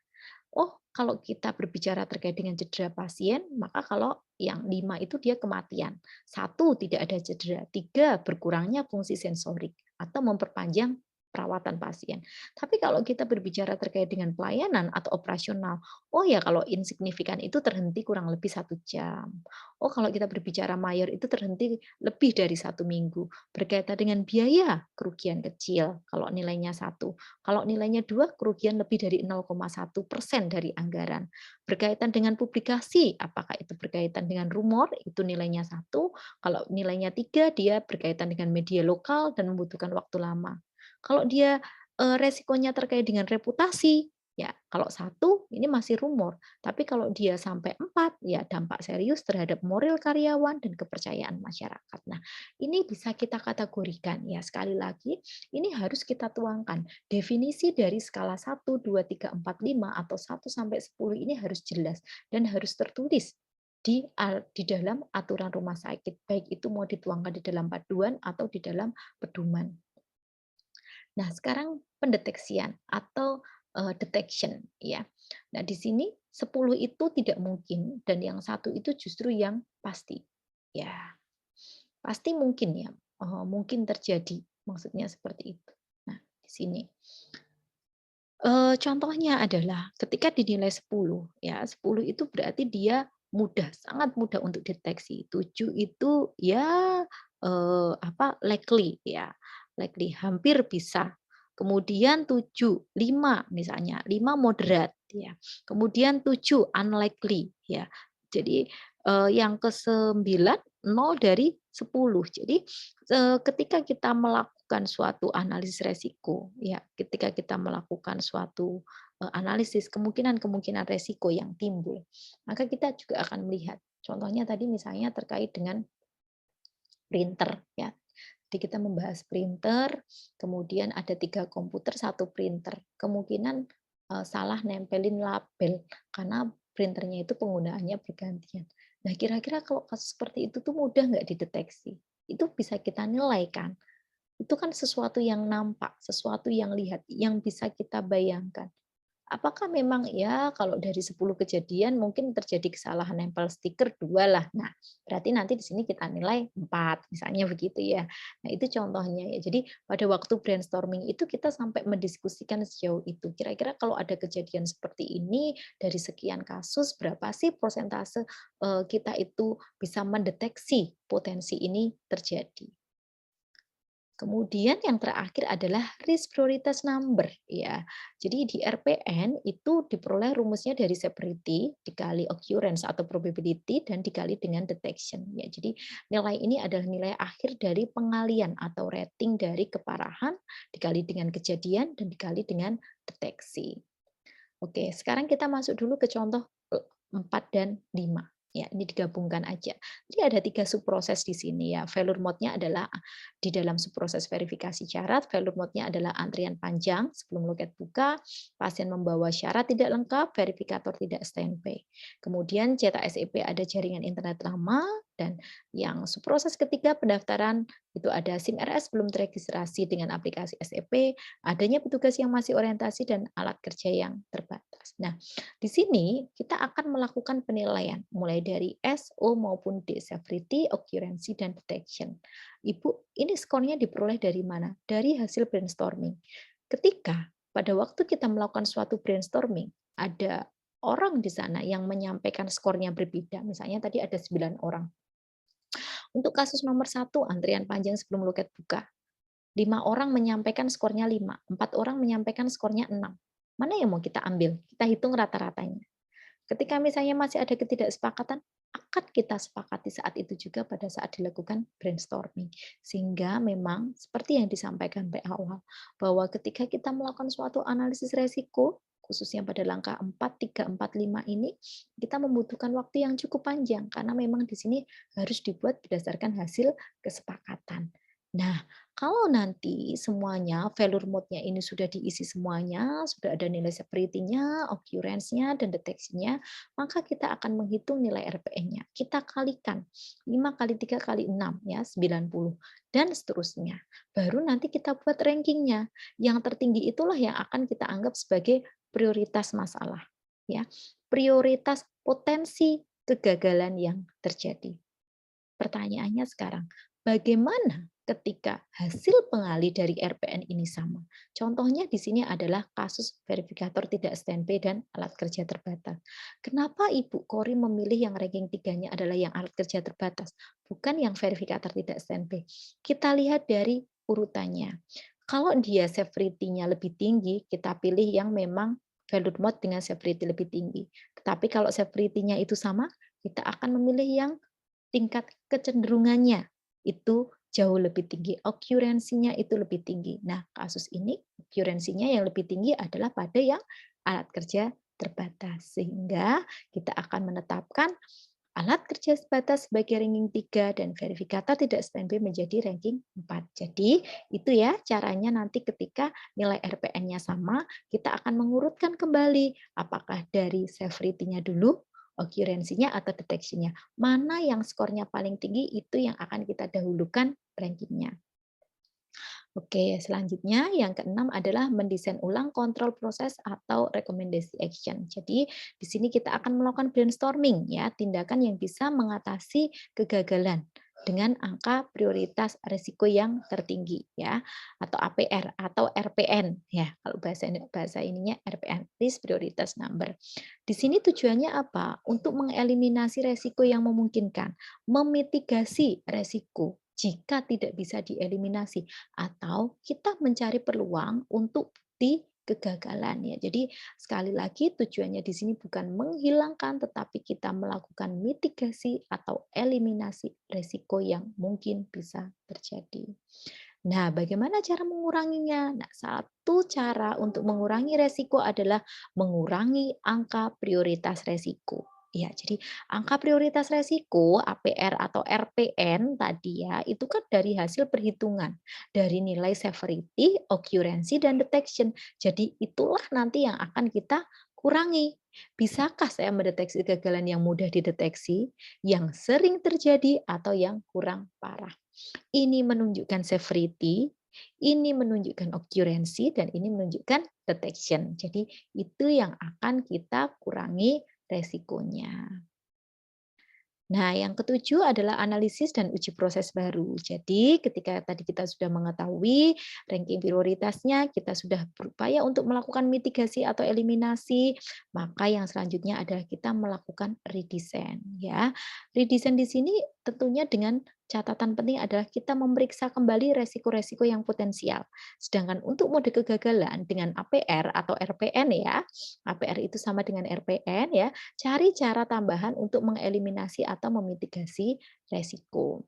Oh, kalau kita berbicara terkait dengan cedera pasien, maka kalau yang 5 itu dia kematian. 1 tidak ada cedera, 3 berkurangnya fungsi sensorik atau memperpanjang perawatan pasien. Tapi kalau kita berbicara terkait dengan pelayanan atau operasional, oh ya kalau insignifikan itu terhenti kurang lebih 1 jam. Oh kalau kita berbicara mayor itu terhenti lebih dari 1 minggu. Berkaitan dengan biaya, kerugian kecil kalau nilainya 1. Kalau nilainya 2, kerugian lebih dari 0,1% dari anggaran. Berkaitan dengan publikasi, apakah itu berkaitan dengan rumor, itu nilainya 1. Kalau nilainya 3, dia berkaitan dengan media lokal dan membutuhkan waktu lama. Kalau dia resikonya terkait dengan reputasi, ya kalau 1 ini masih rumor, tapi kalau dia sampai 4, ya dampak serius terhadap moral karyawan dan kepercayaan masyarakat. Nah, ini bisa kita kategorikan ya sekali lagi ini harus kita tuangkan. Definisi dari skala 1, 2, 3, 4, 5 atau 1 sampai 10 ini harus jelas dan harus tertulis di dalam aturan rumah sakit, baik itu mau dituangkan di dalam panduan atau di dalam pedoman. Nah, sekarang pendeteksian atau detection ya. Nah, di sini 10 itu tidak mungkin dan yang satu itu justru yang pasti. Ya, pasti mungkin ya, mungkin terjadi, maksudnya seperti itu. Nah, di sini. Contohnya adalah ketika dinilai 10 ya, 10 itu berarti dia mudah, sangat mudah untuk deteksi. 7 itu ya, likely ya, likely, hampir bisa. Kemudian 7, 5 misalnya, 5 moderat ya. Kemudian 7 unlikely ya. Jadi, yang ke-9 0 dari 10. Jadi, ketika kita melakukan suatu analisis resiko, ya, ketika kita melakukan suatu analisis kemungkinan-kemungkinan resiko yang timbul, maka kita juga akan melihat. Contohnya tadi misalnya terkait dengan printer, ya. Jadi kita membahas printer, kemudian ada 3 komputer, 1 printer. Kemungkinan salah nempelin label karena printernya itu penggunaannya bergantian. Nah, kira-kira kalau kasus seperti itu tuh mudah nggak dideteksi? Itu bisa kita nilai kan? Itu kan sesuatu yang nampak, sesuatu yang lihat, yang bisa kita bayangkan. Apakah memang ya kalau dari 10 kejadian mungkin terjadi kesalahan nempel stiker 2 lah. Nah, berarti nanti di sini kita nilai 4, misalnya begitu ya. Nah, itu contohnya ya. Jadi pada waktu brainstorming itu kita sampai mendiskusikan sejauh itu. Kira-kira kalau ada kejadian seperti ini dari sekian kasus berapa sih persentase kita itu bisa mendeteksi potensi ini terjadi. Kemudian yang terakhir adalah risk prioritas number ya. Jadi di RPN itu diperoleh rumusnya dari severity dikali occurrence atau probability dan dikali dengan detection ya. Jadi nilai ini adalah nilai akhir dari pengalian atau rating dari keparahan dikali dengan kejadian dan dikali dengan deteksi. Oke, sekarang kita masuk dulu ke contoh 4 dan 5. Ya, ini digabungkan aja. Jadi ada 3 subproses di sini ya. Failure mode-nya adalah di dalam subproses verifikasi syarat, failure mode-nya adalah antrian panjang sebelum loket buka, pasien membawa syarat tidak lengkap, verifikator tidak standby. Kemudian cetak SEP ada jaringan internet lama, dan yang subproses ketiga pendaftaran itu ada SIM RS belum teregistrasi dengan aplikasi SEP, adanya petugas yang masih orientasi dan alat kerja yang terbatas. Nah, di sini kita akan melakukan penilaian mulai dari S, O maupun D, severity, occurrence, dan detection. Ibu, ini skornya diperoleh dari mana? Dari hasil brainstorming. Ketika pada waktu kita melakukan suatu brainstorming, ada orang di sana yang menyampaikan skornya berbeda. Misalnya tadi ada 9 orang. Untuk kasus nomor 1, antrian panjang sebelum loket buka. 5 orang menyampaikan skornya 5, 4 orang menyampaikan skornya 6. Mana yang mau kita ambil? Kita hitung rata-ratanya. Ketika misalnya masih ada ketidaksepakatan, akan kita sepakati saat itu juga pada saat dilakukan brainstorming. Sehingga memang seperti yang disampaikan di awal, bahwa ketika kita melakukan suatu analisis resiko, khususnya pada langkah 4, 3, 4, 5 ini, kita membutuhkan waktu yang cukup panjang, karena memang di sini harus dibuat berdasarkan hasil kesepakatan. Nah, kalau nanti semuanya failure mode-nya ini sudah diisi semuanya, sudah ada nilai severity-nya, occurrence-nya, dan detection-nya, maka kita akan menghitung nilai RPN-nya. Kita kalikan 5 kali 3 kali 6 ya, 90 dan seterusnya. Baru nanti kita buat ranking-nya. Yang tertinggi itulah yang akan kita anggap sebagai prioritas masalah ya. Prioritas potensi kegagalan yang terjadi. Pertanyaannya sekarang, bagaimana ketika hasil pengali dari RPN ini sama? Contohnya di sini adalah kasus verifikator tidak standby dan alat kerja terbatas. Kenapa Ibu Kori memilih yang ranking 3-nya adalah yang alat kerja terbatas, bukan yang verifikator tidak standby? Kita lihat dari urutannya. Kalau dia severity-nya lebih tinggi, kita pilih yang memang failure mode dengan severity lebih tinggi. Tetapi kalau severity-nya itu sama, kita akan memilih yang tingkat kecenderungannya itu jauh lebih tinggi, occurrence-nya itu lebih tinggi. Nah, kasus ini occurrence-nya yang lebih tinggi adalah pada yang alat kerja terbatas. Sehingga kita akan menetapkan alat kerja terbatas sebagai ranking 3 dan verifikator tidak standby menjadi ranking 4. Jadi, itu ya caranya nanti ketika nilai RPN-nya sama, kita akan mengurutkan kembali apakah dari severity-nya dulu, occurrence-nya atau detection-nya. Mana yang skornya paling tinggi itu yang akan kita dahulukan ranking-nya. Oke, selanjutnya yang keenam adalah mendesain ulang kontrol proses atau rekomendasi action. Jadi di sini kita akan melakukan brainstorming ya, tindakan yang bisa mengatasi kegagalan dengan angka prioritas risiko yang tertinggi ya, atau APR atau RPN ya. Kalau bahasa ininya RPN, risk prioritas number. Di sini tujuannya apa? Untuk mengeliminasi resiko yang memungkinkan, memitigasi resiko jika tidak bisa dieliminasi, atau kita mencari peluang untuk bukti kegagalan ya. Jadi sekali lagi tujuannya di sini bukan menghilangkan, tetapi kita melakukan mitigasi atau eliminasi resiko yang mungkin bisa terjadi. Nah, bagaimana cara menguranginya? Nah, satu cara untuk mengurangi resiko adalah mengurangi angka prioritas resiko. Ya, jadi angka prioritas resiko APR atau RPN tadi ya, itu kan dari hasil perhitungan dari nilai severity, occurrence, dan detection. Jadi itulah nanti yang akan kita kurangi. Bisakah saya mendeteksi kegagalan yang mudah dideteksi, yang sering terjadi, atau yang kurang parah? Ini menunjukkan severity, ini menunjukkan occurrence, dan ini menunjukkan detection. Jadi itu yang akan kita kurangi resikonya. Nah, yang ketujuh adalah analisis dan uji proses baru. Jadi, ketika tadi kita sudah mengetahui ranking prioritasnya, kita sudah berupaya untuk melakukan mitigasi atau eliminasi, maka yang selanjutnya adalah kita melakukan redesign ya. Redesign di sini tentunya dengan catatan penting adalah kita memeriksa kembali resiko-resiko yang potensial. Sedangkan untuk mode kegagalan dengan APR atau RPN ya, APR itu sama dengan RPN ya, cari cara tambahan untuk mengeliminasi atau memitigasi resiko.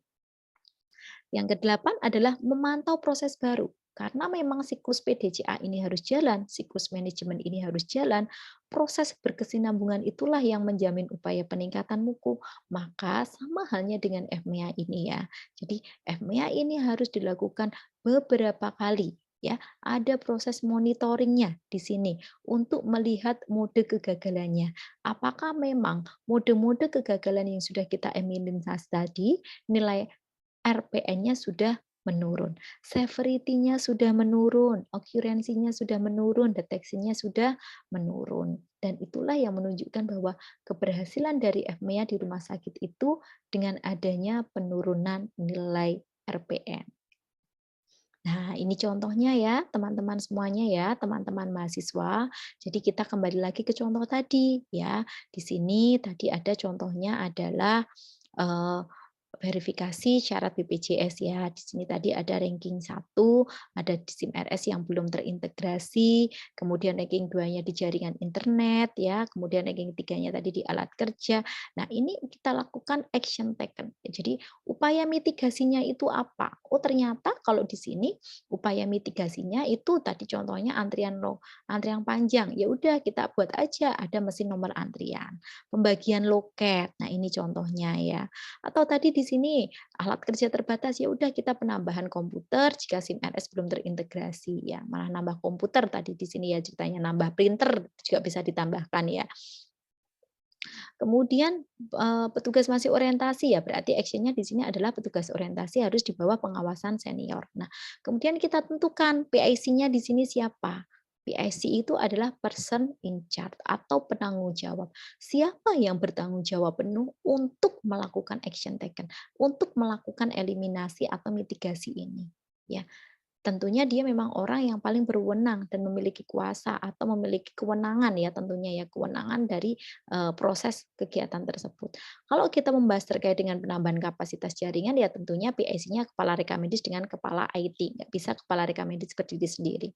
Yang kedelapan adalah memantau proses baru. Karena memang siklus PDCA ini harus jalan, siklus manajemen ini harus jalan, proses berkesinambungan itulah yang menjamin upaya peningkatan mutu. Maka sama halnya dengan FMEA ini ya. Jadi FMEA ini harus dilakukan beberapa kali ya. Ada proses monitoringnya di sini untuk melihat mode kegagalannya. Apakah memang mode-mode kegagalan yang sudah kita eliminasi tadi nilai RPN-nya sudah menurun, severity-nya sudah menurun, okurensinya sudah menurun, deteksinya sudah menurun. Dan itulah yang menunjukkan bahwa keberhasilan dari FMEA di rumah sakit itu dengan adanya penurunan nilai RPN. Nah, ini contohnya ya, teman-teman semuanya ya, teman-teman mahasiswa. Jadi kita kembali lagi ke contoh tadi ya. Di sini tadi ada contohnya adalah eh, verifikasi syarat BPJS ya. Di sini tadi ada ranking 1, ada di SIM RS yang belum terintegrasi, kemudian ranking 2-nya di jaringan internet ya, kemudian ranking 3-nya tadi di alat kerja. Nah, ini kita lakukan action taken. Jadi upaya mitigasinya itu apa? Oh, ternyata kalau di sini upaya mitigasinya itu tadi contohnya antrian panjang. Ya udah kita buat aja ada mesin nomor antrian. Pembagian loket. Nah, ini contohnya ya. Atau tadi di sini alat kerja terbatas, ya udah kita penambahan komputer jika SIM RS belum terintegrasi ya. Malah nambah komputer tadi di sini ya ceritanya, nambah printer juga bisa ditambahkan ya. Kemudian petugas masih orientasi ya, berarti action-nya di sini adalah petugas orientasi harus di bawah pengawasan senior. Nah, kemudian kita tentukan PIC-nya di sini siapa. PIC itu adalah person in charge atau penanggung jawab. Siapa yang bertanggung jawab penuh untuk melakukan action taken, untuk melakukan eliminasi atau mitigasi ini. Ya, tentunya dia memang orang yang paling berwenang dan memiliki kuasa atau memiliki kewenangan ya tentunya ya, kewenangan dari proses kegiatan tersebut. Kalau kita membahas terkait dengan penambahan kapasitas jaringan ya tentunya PIC-nya kepala rekamedis dengan kepala IT, nggak bisa kepala rekamedis berdiri sendiri.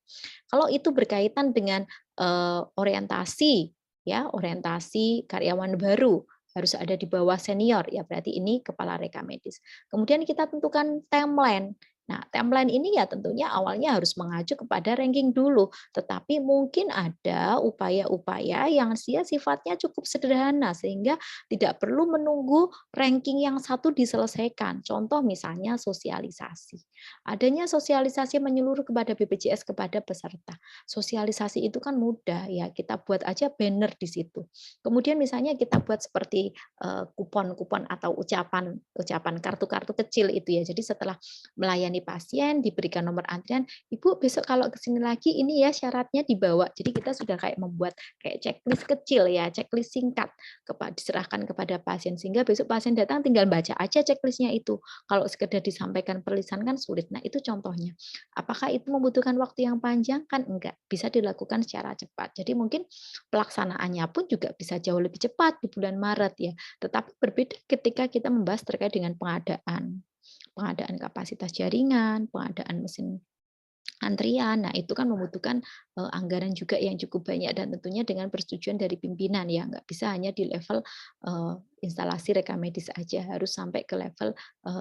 Kalau itu berkaitan dengan orientasi ya, orientasi karyawan baru harus ada di bawah senior ya berarti ini kepala rekamedis. Kemudian kita tentukan timeline. Nah, timeline ini ya tentunya awalnya harus mengacu kepada ranking dulu, tetapi mungkin ada upaya-upaya yang dia sifatnya cukup sederhana sehingga tidak perlu menunggu ranking yang satu diselesaikan. Contoh misalnya sosialisasi. Adanya sosialisasi menyeluruh kepada BPJS kepada peserta. Sosialisasi itu kan mudah ya, kita buat aja banner di situ. Kemudian misalnya kita buat seperti kupon-kupon atau ucapan kartu-kartu kecil itu ya. Jadi setelah melayani pasien, diberikan nomor antrian, "Ibu besok kalau ke sini lagi ini ya syaratnya dibawa." Jadi kita sudah kayak membuat kayak checklist kecil ya, checklist singkat diserahkan kepada pasien sehingga besok pasien datang tinggal baca aja checklistnya itu. Kalau sekedar disampaikan per lisan kan sulit. Nah, itu contohnya. Apakah itu membutuhkan waktu yang panjang? Kan enggak, bisa dilakukan secara cepat. Jadi mungkin pelaksanaannya pun juga bisa jauh lebih cepat di bulan Maret ya. Tetapi berbeda ketika kita membahas terkait dengan pengadaan kapasitas jaringan, pengadaan mesin antrian. Nah, itu kan membutuhkan anggaran juga yang cukup banyak dan tentunya dengan persetujuan dari pimpinan ya, nggak bisa hanya di level instalasi rekam medis aja, harus sampai ke level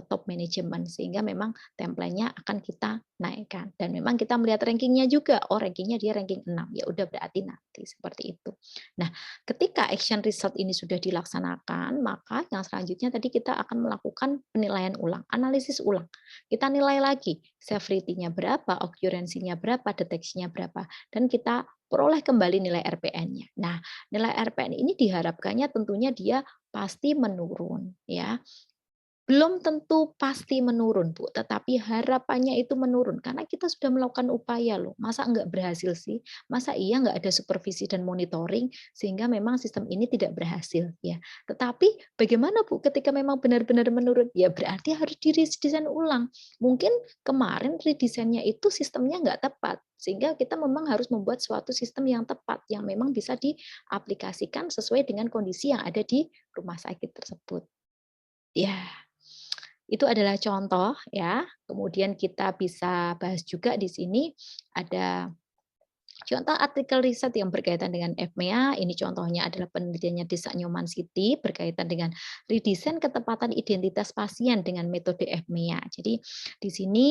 top manajemen sehingga memang template-nya akan kita naikkan dan memang kita melihat rankingnya juga, oh rankingnya dia ranking 6, ya udah berarti nanti seperti itu. Nah, ketika action result ini sudah dilaksanakan, maka yang selanjutnya tadi kita akan melakukan penilaian ulang, analisis ulang. Kita nilai lagi severity-nya berapa, okurensinya berapa, deteksinya berapa, dan kita peroleh kembali nilai RPN-nya. Nah, nilai RPN ini diharapkannya tentunya dia pasti menurun ya. Belum tentu pasti menurun, Bu, tetapi harapannya itu menurun karena kita sudah melakukan upaya loh. Masa enggak berhasil sih? Masa iya enggak ada supervisi dan monitoring sehingga memang sistem ini tidak berhasil ya. Tetapi bagaimana Bu ketika memang benar-benar menurun? Ya berarti harus diredesain ulang. Mungkin kemarin redesainnya itu sistemnya enggak tepat sehingga kita memang harus membuat suatu sistem yang tepat yang memang bisa diaplikasikan sesuai dengan kondisi yang ada di rumah sakit tersebut. Ya. itu adalah contoh ya. Kemudian kita bisa bahas juga di sini ada contoh artikel riset yang berkaitan dengan FMEA, ini contohnya adalah penelitiannya Desa Nyoman City berkaitan dengan redesain ketepatan identitas pasien dengan metode FMEA. Jadi di sini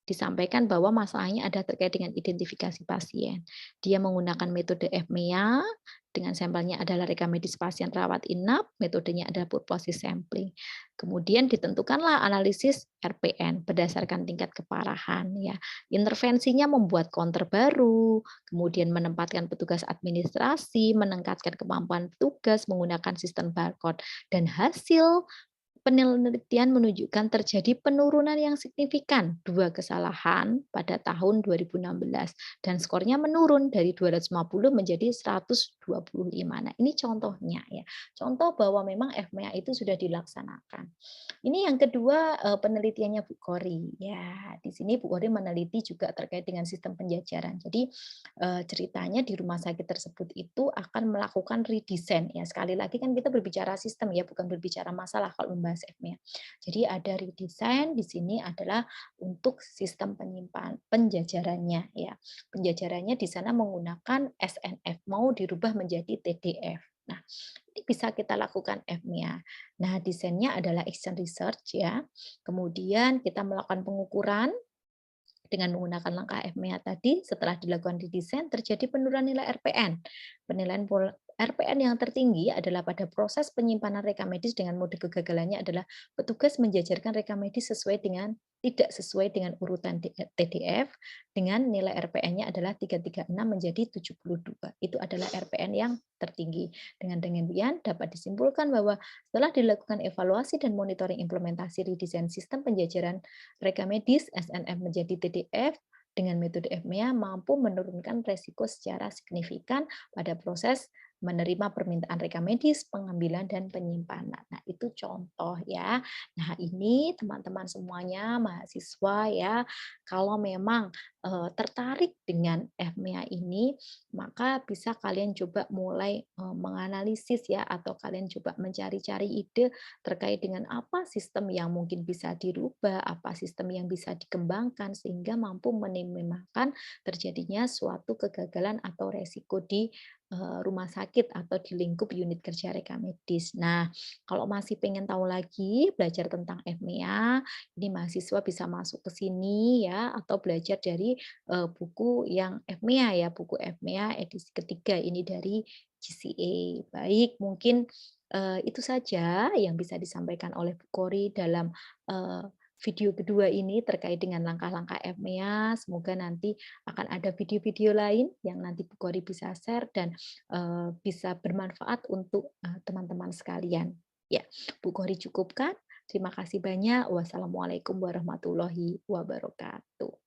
disampaikan bahwa masalahnya ada terkait dengan identifikasi pasien. Dia menggunakan metode FMEA dengan sampelnya adalah rekam medis pasien rawat inap, metodenya adalah purposive sampling. Kemudian ditentukanlah analisis RPN berdasarkan tingkat keparahan ya. Intervensinya membuat konter baru, kemudian menempatkan petugas administrasi, meningkatkan kemampuan petugas menggunakan sistem barcode, dan hasil penelitian menunjukkan terjadi penurunan yang signifikan 2 kesalahan pada tahun 2016 dan skornya menurun dari 250 menjadi 125. Nah, ini contohnya ya. Contoh bahwa memang FMEA itu sudah dilaksanakan. Ini yang kedua, penelitiannya Bu Kori. Ya, di sini Bu Kori meneliti juga terkait dengan sistem penjajaran. Jadi, ceritanya di rumah sakit tersebut itu akan melakukan redesign ya. Sekali lagi kan kita berbicara sistem ya, bukan berbicara masalah kalau membahas FMEA. Jadi ada redesign di sini adalah untuk sistem penjajarannya ya. Penjajarannya di sana menggunakan SNF, mau dirubah menjadi TDF. Nah, ini bisa kita lakukan FMEA. Nah, desainnya adalah action research ya. Kemudian kita melakukan pengukuran dengan menggunakan langkah FMEA tadi. Setelah dilakukan redesign terjadi penurunan nilai RPN. Penilaian RPN yang tertinggi adalah pada proses penyimpanan rekam medis dengan mode kegagalannya adalah petugas menjajarkan rekam medis tidak sesuai dengan urutan TDF dengan nilai RPN-nya adalah 336 menjadi 72. Itu adalah RPN yang tertinggi. Dengan demikian dapat disimpulkan bahwa setelah dilakukan evaluasi dan monitoring implementasi redesign sistem penjajaran rekam medis SNF menjadi TDF dengan metode FMEA mampu menurunkan resiko secara signifikan pada proses menerima permintaan rekam medis, pengambilan, dan penyimpanan. Nah, itu contoh ya. Nah, ini teman-teman semuanya, mahasiswa ya, kalau memang tertarik dengan FMEA ini, maka bisa kalian coba mulai menganalisis ya, atau kalian coba mencari-cari ide terkait dengan apa sistem yang mungkin bisa dirubah, apa sistem yang bisa dikembangkan, sehingga mampu meminimalkan terjadinya suatu kegagalan atau resiko di rumah sakit atau di lingkup unit kerja rekam medis. Nah, kalau masih pengen tahu lagi belajar tentang FMEA, ini mahasiswa bisa masuk ke sini ya, atau belajar dari buku yang FMEA ya, buku FMEA edisi ketiga ini dari GCA. Baik, mungkin itu saja yang bisa disampaikan oleh Bu Kori dalam video kedua ini terkait dengan langkah-langkah FMEA. Semoga nanti akan ada video-video lain yang nanti Bu Kori bisa share dan bisa bermanfaat untuk teman-teman sekalian. Ya, Bu Kori cukupkan. Terima kasih banyak. Wassalamualaikum warahmatullahi wabarakatuh.